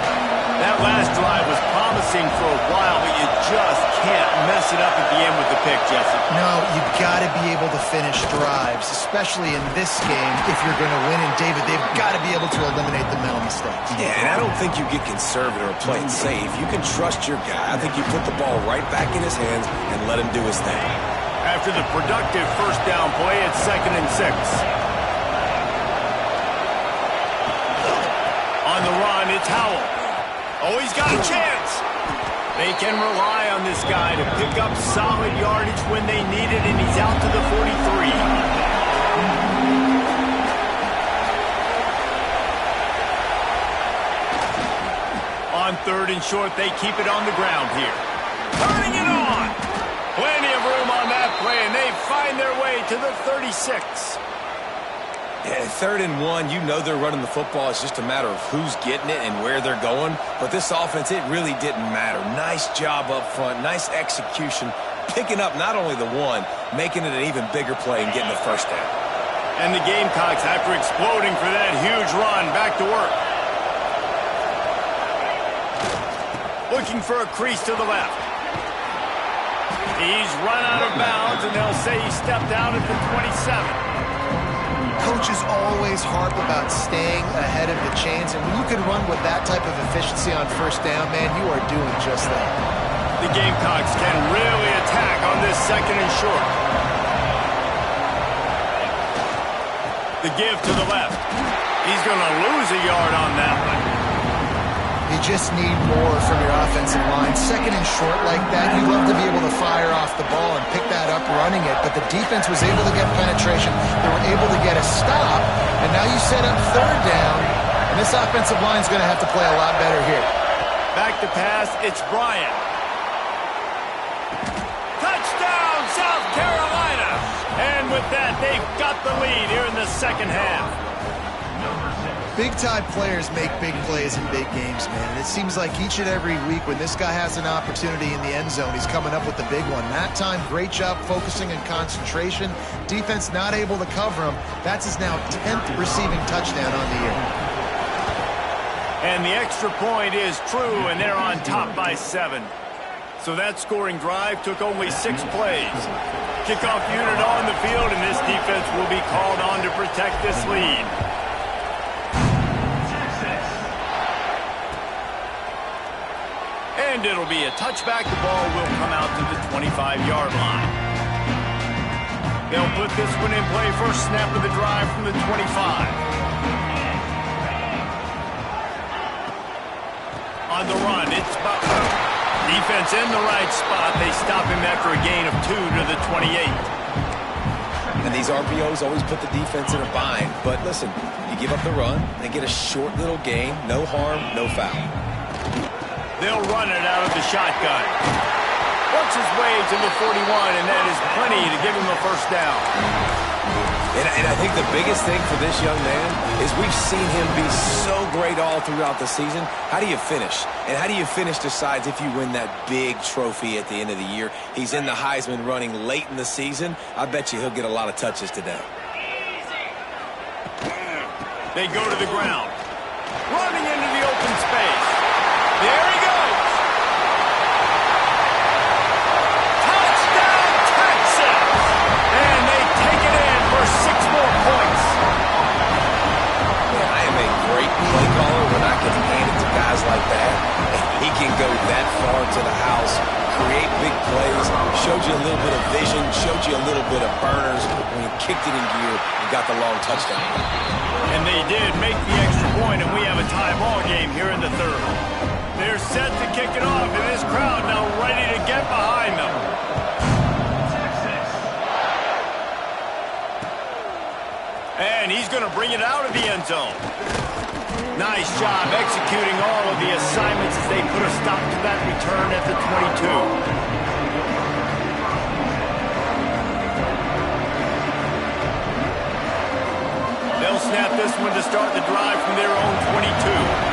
That last drive was promising for a while, but you just can't mess it up at the end with the pick, Jesse. No, you've got to be able to finish drives, especially in this game. If you're going to win, and David, they've got to be able to eliminate the mental mistakes. Yeah, and I don't think you get conservative or play it safe. You can trust your guy. I think you put the ball right back in his hands and let him do his thing. After the productive first down play, it's 2nd and 6. On the run, it's Howell. Oh, he's got a chance. They can rely on this guy to pick up solid yardage when they need it, and he's out to the 43. On 3rd and short, they keep it on the ground here. Turning it on. Plenty of room on that play, and they find their way to the 36. Yeah, 3rd and 1, you know they're running the football. It's just a matter of who's getting it and where they're going. But this offense, it really didn't matter. Nice job up front, nice execution, picking up not only the one, making it an even bigger play and getting the first down. And the Gamecocks, after exploding for that huge run, back to work. Looking for a crease to the left. He's run out of bounds, and they'll say he stepped out at the 27. Coaches always harp about staying ahead of the chains, and when you can run with that type of efficiency on first down, man, you are doing just that. The Gamecocks can really attack on this 2nd and short. The give to the left. He's going to lose a yard on that one. You just need more from your offensive line. 2nd and short like that, you love to be able to fire off the ball and pick that up running it, but the defense was able to get penetration. They were able to get a stop, and now you set up 3rd down, and this offensive line is going to have to play a lot better here. Back to pass, it's Bryant. Touchdown, South Carolina! And with that, they've got the lead here in the second half. Big-time players make big plays in big games, man. And it seems like each and every week when this guy has an opportunity in the end zone, he's coming up with the big one. That time, great job focusing and concentration. Defense not able to cover him. That's his now 10th receiving touchdown on the year. And the extra point is true, and they're on top by 7. So that scoring drive took only 6 plays. Kickoff unit on the field, and this defense will be called on to protect this lead. And it'll be a touchback. The ball will come out to the 25-yard line. They'll put this one in play. First snap of the drive from the 25. On the run, it's Butler. Defense in the right spot. They stop him after a gain of 2 to the 28. And these RPOs always put the defense in a bind. But listen, you give up the run and get a short little gain. No harm, no foul. They'll run it out of the shotgun. Works his way to the 41, and that is plenty to give him a first down. And I think the biggest thing for this young man is we've seen him be so great all throughout the season. How do you finish? And how do you finish decides if you win that big trophy at the end of the year. He's in the Heisman running late in the season. I bet you he'll get a lot of touches today. They go to the ground. Running into the open space. There he goes. Touchdown, Texas! And they take it in for 6 more points. Man, I am a great play caller when I can hand it to guys like that. And he can go that far to the house, create big plays, showed you a little bit of vision, showed you a little bit of burners when he kicked it in gear and got the long touchdown. And they did make the extra point, and we have a tie ball game here in the third. They're set to kick it off, and this crowd now ready to get behind them. And he's going to bring it out of the end zone. Nice job executing all of the assignments as they put a stop to that return at the 22. They'll snap this one to start the drive from their own 22.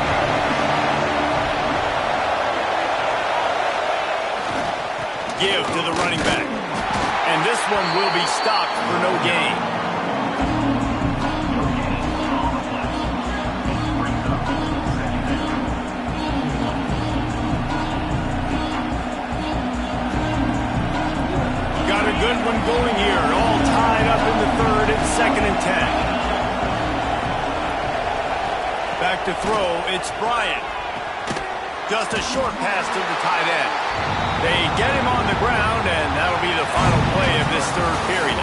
Give to the running back. And this one will be stopped for no gain. Got a good one going here. All tied up in the third. It's 2nd and 10. Back to throw, it's Bryant. Just a short pass to the tight end. They get him on the ground, and that'll be the final play of this third period.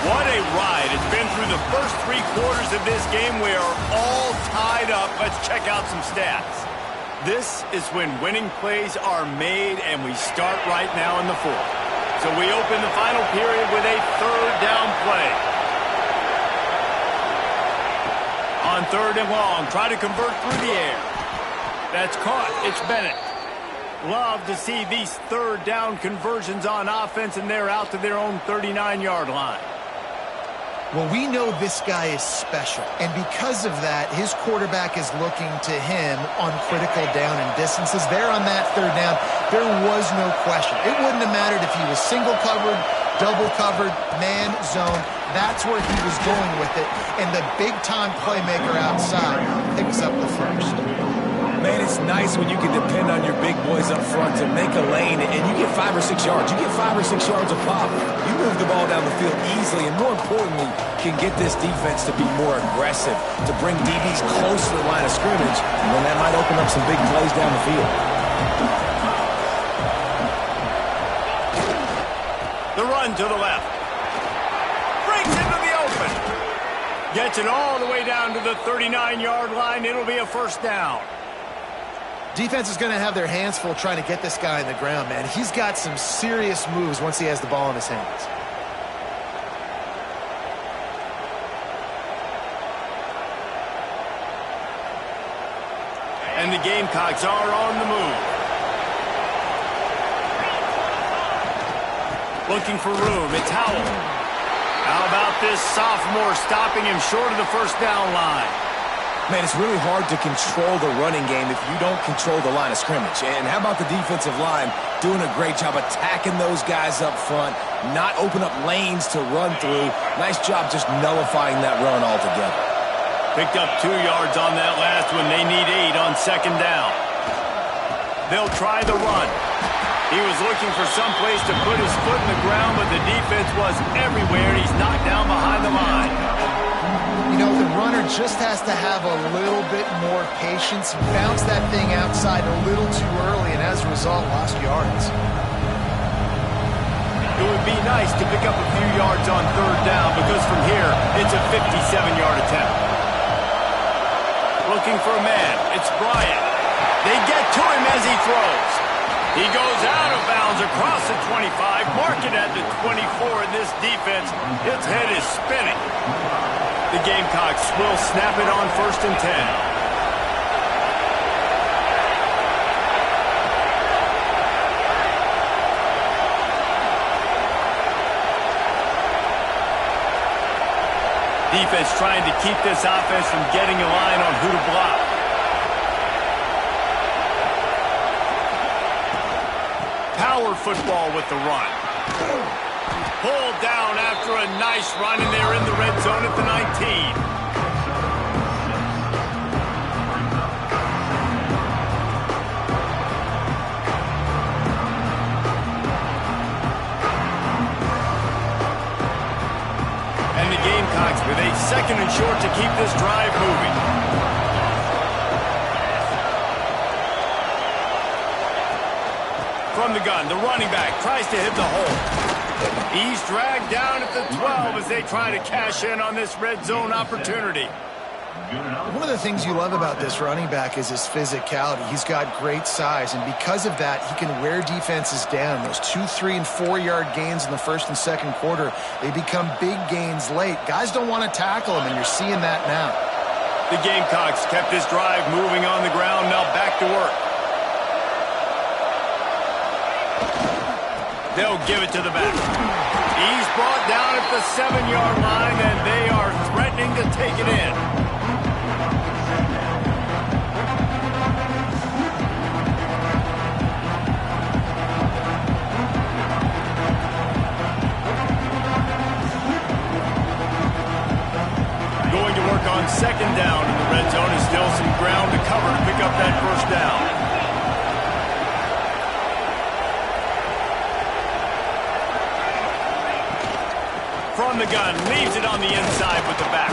What a ride. It's been through the first 3 quarters of this game. We are all tied up. Let's check out some stats. This is when winning plays are made, and we start right now in the 4th. So we open the final period with a 3rd down play. On 3rd and long, try to convert through the air. That's caught. It's Bennett. Love to see these 3rd down conversions on offense, and they're out to their own 39-yard line. Well, we know this guy is special, and because of that, his quarterback is looking to him on critical down and distances. There on that 3rd down, there was no question. It wouldn't have mattered if he was single covered, double covered, man, zone. That's where he was going with it, and the big-time playmaker outside picks up the first. Man, it's nice when you can depend on your big boys up front to make a lane, and you get 5 or 6 yards. You get 5 or 6 yards a pop. You move the ball down the field easily, and more importantly, can get this defense to be more aggressive, to bring DBs close to the line of scrimmage, and then that might open up some big plays down the field. The run to the left. Breaks into the open. Gets it all the way down to the 39-yard line. It'll be a first down. Defense is going to have their hands full trying to get this guy on the ground, man. He's got some serious moves once he has the ball in his hands. And the Gamecocks are on the move. Looking for room. It's Howell. How about this sophomore stopping him short of the first down line? Man, it's really hard to control the running game if you don't control the line of scrimmage. And how about the defensive line doing a great job attacking those guys up front, not open up lanes to run through. Nice job just nullifying that run altogether. Picked up 2 yards on that last one. They need 8 on 2nd down. They'll try the run. He was looking for some place to put his foot in the ground, but the defense was everywhere, and he's knocked down behind the line. You know, the runner just has to have a little bit more patience. He bounced that thing outside a little too early, and as a result, lost yards. It would be nice to pick up a few yards on third down, because from here, it's a 57-yard attempt. Looking for a man. It's Bryant. They get to him as he throws. He goes out of bounds across the 25, mark it at the 24, and this defense, its head is spinning. The Gamecocks will snap it on 1st and 10. Defense trying to keep this offense from getting a line on who to block. Power football with the run. Pulled down after a nice run, and they're in the red zone at the 19. And the Gamecocks with a 2nd and short to keep this drive moving. From the gun, the running back tries to hit the hole. He's dragged down at the 12 as they try to cash in on this red zone opportunity. One of the things you love about this running back is his physicality. He's got great size, and because of that, he can wear defenses down. Those 2-, 3-, and 4-yard gains in the 1st and 2nd quarter, they become big gains late. Guys don't want to tackle him, and you're seeing that now. The Gamecocks kept this drive moving on the ground, now back to work. They'll give it to the back. He's brought down at the 7-yard line, and they are threatening to take it in. Going to work on 2nd down in the red zone, and still some ground to cover to pick up that 1st down. From the gun, leaves it on the inside with the back.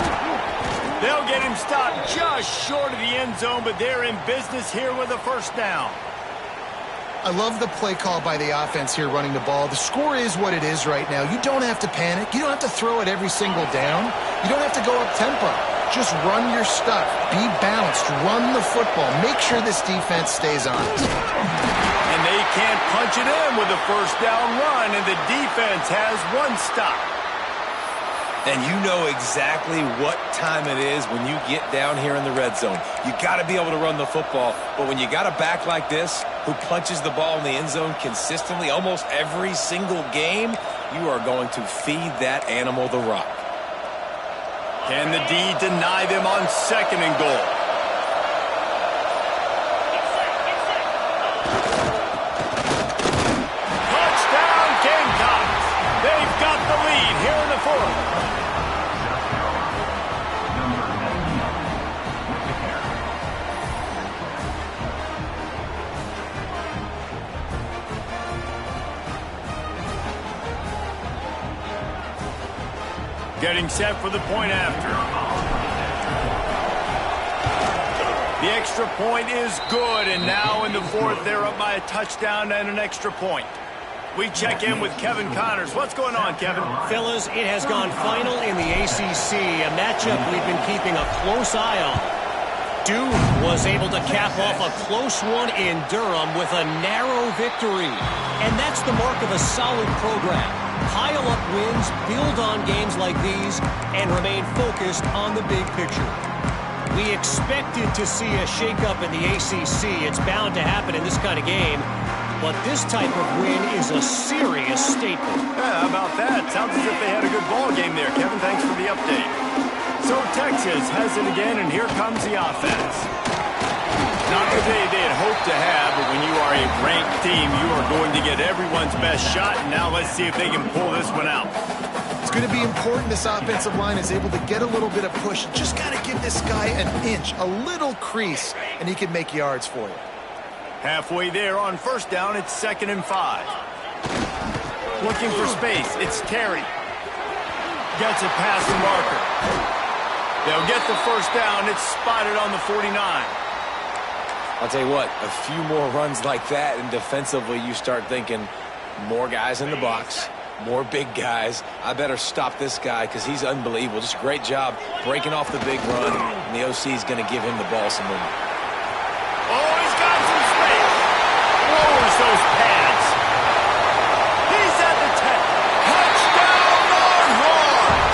They'll get him stopped just short of the end zone, but they're in business here with a 1st down. I love the play call by the offense here running the ball. The score is what it is right now. You don't have to panic. You don't have to throw it every single down. You don't have to go up tempo. Just run your stuff. Be balanced. Run the football. Make sure this defense stays honest. And they can't punch it in with a 1st down run, and the defense has one stop. And you know exactly what time it is when you get down here in the red zone. You got to be able to run the football. But when you got a back like this who punches the ball in the end zone consistently almost every single game, you are going to feed that animal the rock. Can the D deny them on 2nd and goal? Touchdown Gamecocks! They've got the lead here in the 4th. Getting set for the point after. The extra point is good, and now in the 4th, they're up by a touchdown and an extra point. We check in with Kevin Connors. What's going on, Kevin? Fellas, it has gone final in the ACC, a matchup we've been keeping a close eye on. Duke was able to cap off a close one in Durham with a narrow victory. And that's the mark of a solid program. Pile up wins, build on games like these, and remain focused on the big picture. We expected to see a shakeup in the ACC. It's bound to happen in this kind of game. But this type of win is a serious statement. Yeah, how about that? Sounds as if they had a good ball game there, Kevin. Thanks for the update. So Texas has it again, and here comes the offense. Not the day they had hoped to have, but when you are a ranked team, you are going to get everyone's best shot. And now let's see if they can pull this one out. It's going to be important this offensive line is able to get a little bit of push. Just got to give this guy an inch, a little crease, and he can make yards for you. Halfway there on first down, it's 2nd and 5. Looking for space, it's Terry. Gets it past the marker. They'll get the first down. It's spotted on the 49. I'll tell you what, a few more runs like that, and defensively you start thinking more guys in the box, more big guys. I better stop this guy because he's unbelievable. Just a great job breaking off the big run, and the OC is going to give him the ball some more. Oh, he's got some space. Lowers those pads. He's at the 10. Touchdown, Longhorns!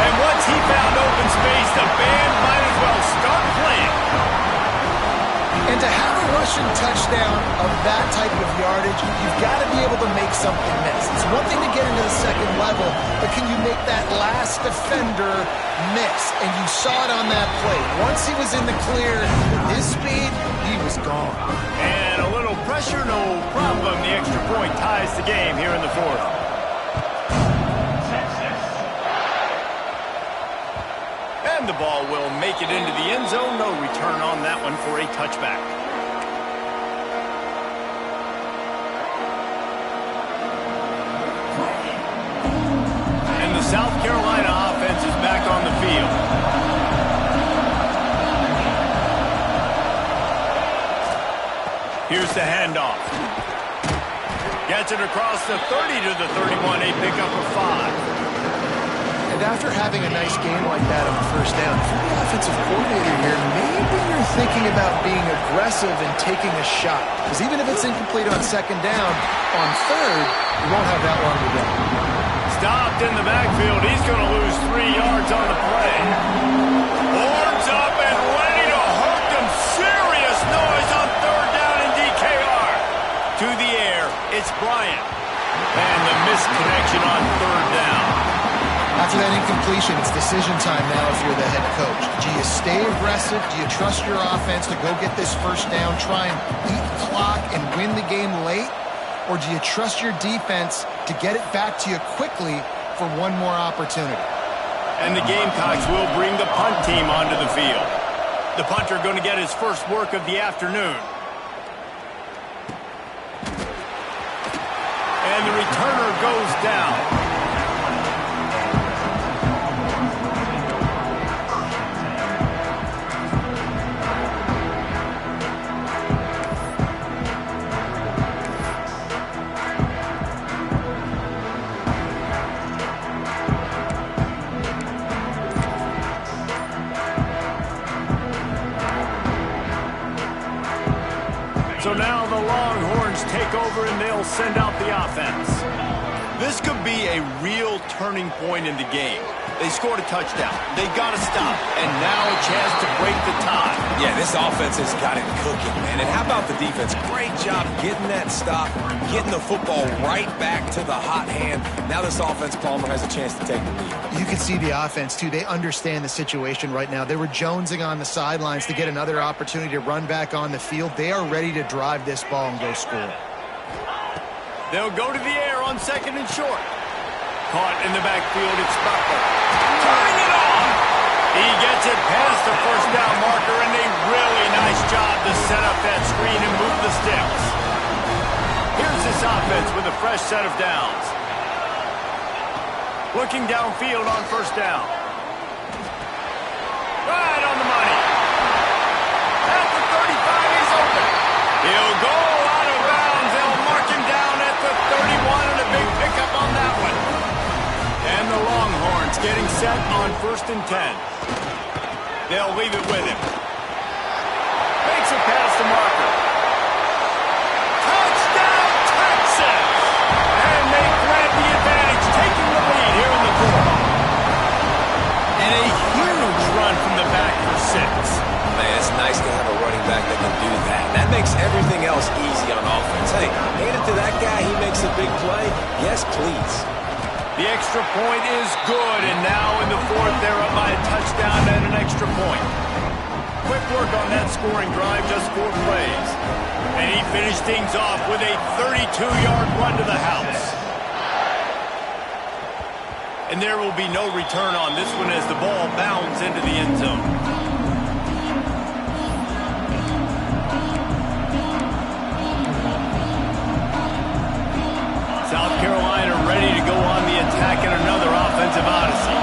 And once he found open space, the band might as well start playing. And to have a rushing touchdown of that type of yardage, you've got to be able to make something miss. It's one thing to get into the second level, but can you make that last defender miss? And you saw it on that play. Once he was in the clear, with his speed, he was gone. And a little pressure, no problem. The extra point ties the game here in the 4th. And the ball will make it into the end zone. No return on that one for a touchback. And the South Carolina offense is back on the field. Here's the handoff. Gets it across the 30 to the 31. A pickup of 5. And after having a nice game like that on first down, if you're the offensive coordinator here, maybe you're thinking about being aggressive and taking a shot. Because even if it's incomplete on 2nd down, on 3rd, you won't have that long to go. Stopped in the backfield. He's going to lose 3 yards on the play. Horns up and ready to hook them. Serious noise on 3rd down in DKR. To the air, it's Bryant. And the misconnection on 3rd down. After that incompletion, it's decision time now if you're the head coach. Do you stay aggressive? Do you trust your offense to go get this first down, try and eat clock and win the game late? Or do you trust your defense to get it back to you quickly for one more opportunity? And the Gamecocks will bring the punt team onto the field. The punter going to get his first work of the afternoon. And the returner goes down. So now the Longhorns take over and they'll send out the offense. This could be a real turning point in the game. They scored a touchdown. They got to stop. And now a chance to break the tie. Yeah, this offense has got it cooking, man. And how about the defense? Great job getting that stop, getting the football right back to the hot hand. Now this offense, Palmer, has a chance to take the lead. You can see the offense, too. They understand the situation right now. They were jonesing on the sidelines to get another opportunity to run back on the field. They are ready to drive this ball and go score. They'll go to the air on 2nd and short. Caught in the backfield, it's Buckler. Turning it on! He gets it past the first down marker, and a really nice job to set up that screen and move the sticks. Here's this offense with a fresh set of downs. Looking downfield on first down. Right on the money. At the 35, he's open. He'll go out of bounds. They'll mark him down at the 31, and a big pickup on that one. And the Longhorns getting set on 1st and 10. They'll leave it with him. Makes it past the marker. Touchdown, Texas! And they grab the advantage, taking the lead here in the 4th. And a huge run from the back for 6. Man, it's nice to have a running back that can do that. That makes everything else easy on offense. Hey, hand it to that guy. He makes a big play. Yes, please. The extra point is good, and now in the 4th, they're up by a touchdown and an extra point. Quick work on that scoring drive, just 4 plays. And he finished things off with a 32-yard run to the house. And there will be no return on this one as the ball bounds into the end zone. attacking another offensive odyssey.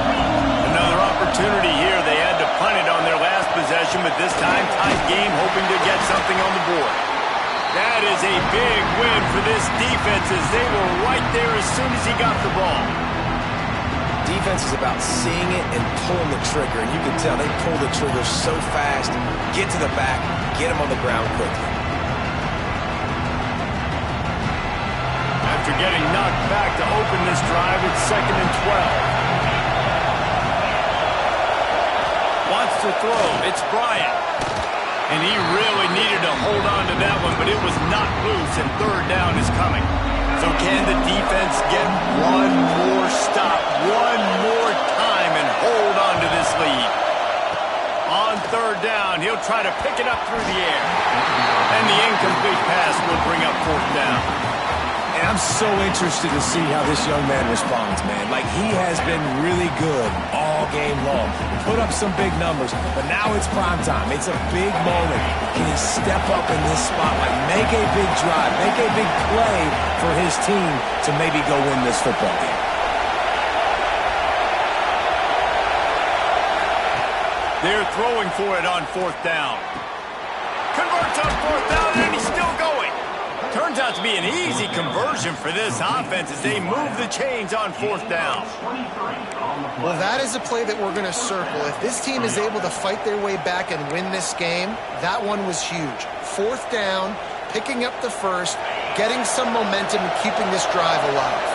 Another opportunity here. They had to punt it on their last possession, but this time tight game, hoping to get something on the board. That is a big win for this defense as they were right there as soon as he got the ball. Defense is about seeing it and pulling the trigger, and you can tell they pull the trigger so fast, get to the back, get him on the ground quickly. After getting knocked back to open this drive, it's 2nd and 12. Wants to throw. It's Bryant. And he really needed to hold on to that one, but it was not loose, and 3rd down is coming. So can the defense get one more stop, one more time, and hold on to this lead? On 3rd down, he'll try to pick it up through the air. And the incomplete pass will bring up 4th down. And I'm so interested to see how this young man responds, man. Like, he has been really good all game long. Put up some big numbers, but now it's prime time. It's a big moment. Can he step up in this spotlight, make a big drive, make a big play for his team to maybe go win this football game? They're throwing for it on 4th down. Converts on 4th down, and he's still going. Turns out to be an easy conversion for this offense as they move the chains on 4th down. Well, that is a play that we're going to circle. If this team is able to fight their way back and win this game, that one was huge. 4th down, picking up the first, getting some momentum and keeping this drive alive.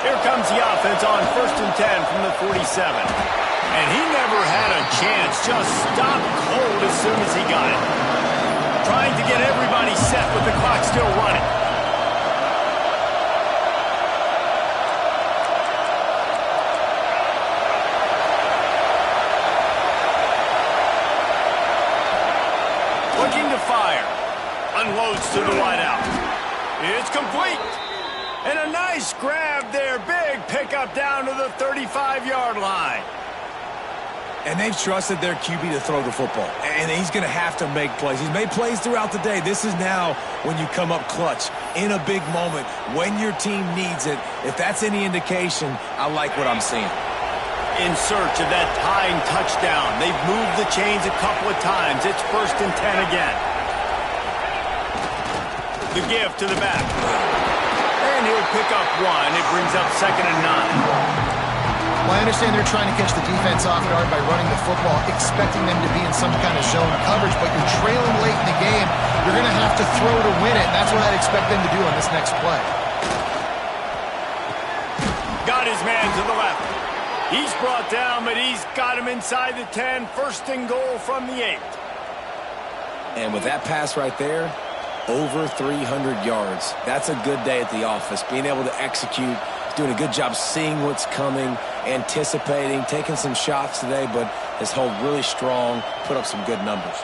Here comes the offense on 1st and 10 from the 47. And he never had a chance, just stopped cold as soon as he got it. Trying to get everybody set with the clock still running. Looking to fire. Unloads to the wideout. It's complete. And a nice grab there. Big pickup down to the 35-yard line. And they've trusted their QB to throw the football. And he's going to have to make plays. He's made plays throughout the day. This is now when you come up clutch in a big moment when your team needs it. If that's any indication, I like what I'm seeing. In search of that tying touchdown. They've moved the chains a couple of times. It's 1st and 10 again. The give to the back. And he'll pick up one. It brings up 2nd and 9. Well, I understand they're trying to catch the defense off guard by running the football, expecting them to be in some kind of zone coverage, but you're trailing late in the game. You're going to have to throw to win it, and that's what I'd expect them to do on this next play. Got his man to the left. He's brought down, but he's got him inside the 10. 1st and goal from the 8. And with that pass right there, over 300 yards. That's a good day at the office, being able to execute. Doing a good job seeing what's coming, anticipating, taking some shots today, but has held really strong, put up some good numbers.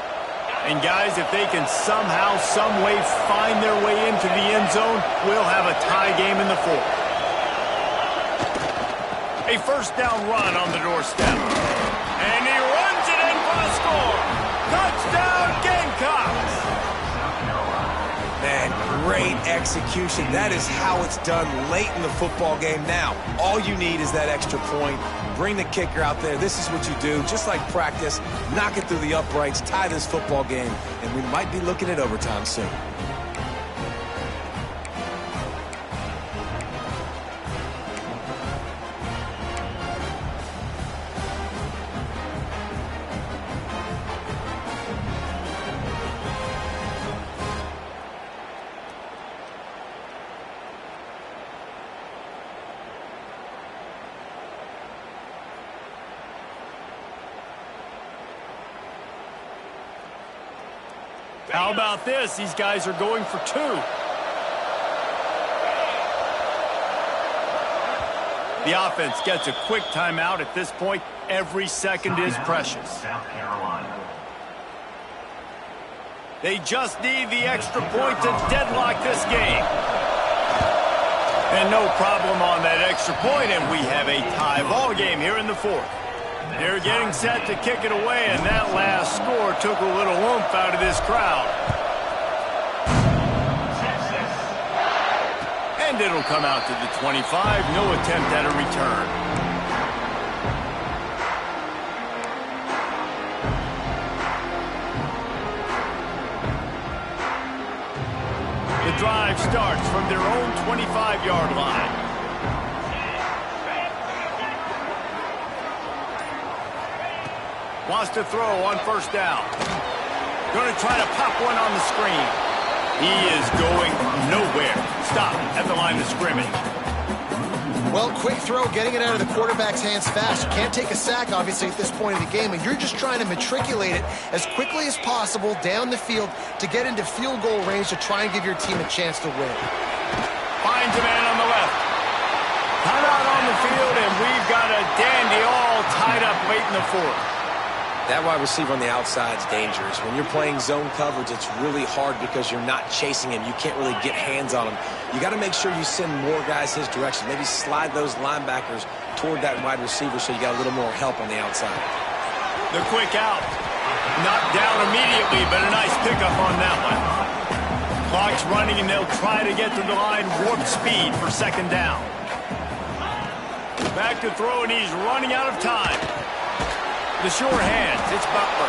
And guys, if they can somehow, some way find their way into the end zone, we'll have a tie game in the 4th. A 1st down run on the doorstep. And he runs it in for the score. Touchdown, Gamecocks! Man, great execution. That is how it's done late in the football game. Now, all you need is that extra point. Bring the kicker out there. This is what you do. Just like practice, knock it through the uprights, tie this football game, and we might be looking at overtime soon. How about this? These guys are going for 2. The offense gets a quick timeout at this point. Every second is precious. South Carolina. They just need the extra point to deadlock this game. And no problem on that extra point, and we have a tie ball game here in the 4th. They're getting set to kick it away, and that last score took a little oomph out of this crowd. And And it'll come out to the 25. No attempt at a return. The drive starts from their own 25-yard line. Wants to throw on first down. Going to try to pop one on the screen. He is going nowhere. Stop at the line of scrimmage. Well, quick throw, getting it out of the quarterback's hands fast. You can't take a sack, obviously, at this point of the game, and you're just trying to matriculate it as quickly as possible down the field to get into field goal range to try and give your team a chance to win. Finds a man on the left. Timeout on the field, and we've got a dandy all tied up late in the fourth. That wide receiver on the outside is dangerous. When you're playing zone coverage, it's really hard because you're not chasing him. You can't really get hands on him. You got to make sure you send more guys his direction. Maybe slide those linebackers toward that wide receiver so you got a little more help on the outside. The quick out. Knocked down immediately, but a nice pickup on that one. Clock's running, and they'll try to get to the line warp speed for second down. Back to throw, and he's running out of time. The sure hands, it's Butler.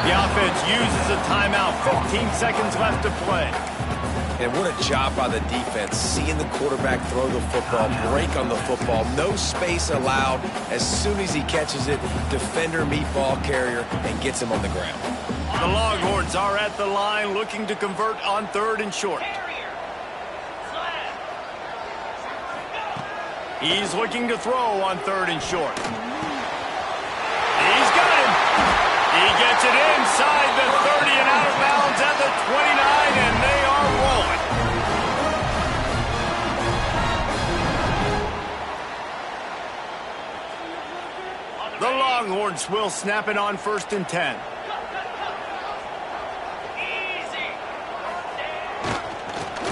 The offense uses a timeout, 15 seconds left to play. And what a job by the defense, seeing the quarterback throw the football, break on the football, no space allowed. As soon as he catches it, defender meet ball carrier and gets him on the ground. The Longhorns are at the line looking to convert on third and short. He's looking to throw on third and short. He's got him. He gets it inside the 30 and out of bounds at the 29, and they are rolling. The Longhorns will snap it on first and 10.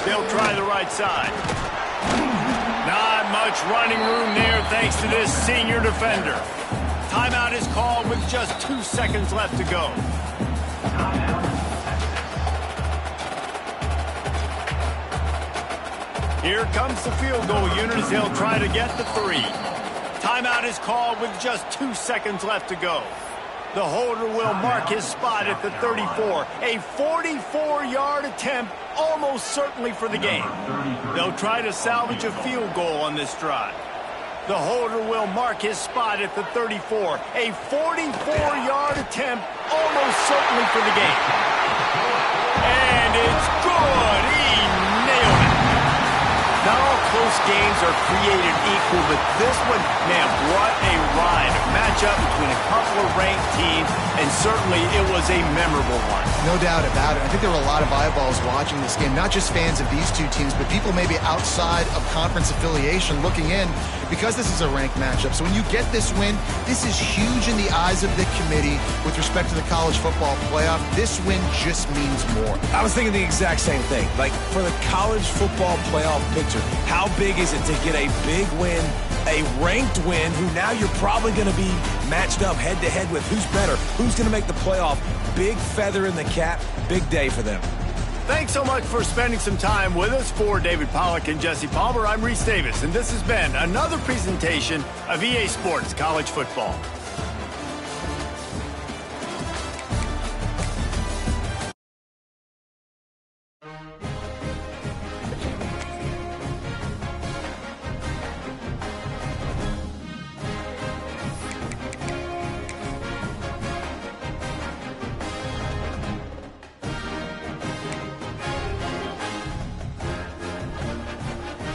They'll try the right side. Not much running room there thanks to this senior defender. Timeout is called with just 2 seconds left to go. Here comes the field goal unit as they'll try to get the 3. Timeout is called with just 2 seconds left to go. The holder will mark his spot at the 34. A 44-yard attempt, almost certainly for the game. They'll try to salvage a field goal on this drive. The holder will mark his spot at the 34. A 44-yard attempt, almost certainly for the game. And it's good. He nailed it. Not all close games are created equal, but this one, man, what a ride. A matchup between a couple of ranked teams, and certainly it was a memorable one. No doubt about it. I think there were a lot of eyeballs watching this game, not just fans of these two teams, but people maybe outside of conference affiliation looking in because this is a ranked matchup. So when you get this win, this is huge in the eyes of the committee with respect to the college football playoff. This win just means more. I was thinking the exact same thing. Like, for the college football playoff picture, how big is it to get a big win, a ranked win, who now you're probably going to be matched up head-to-head with who's better, who's going to make the playoff. Big feather in the cap, big day for them. Thanks so much for spending some time with us. For David Pollack and Jesse Palmer, I'm Reese Davis, and this has been another presentation of EA Sports College Football.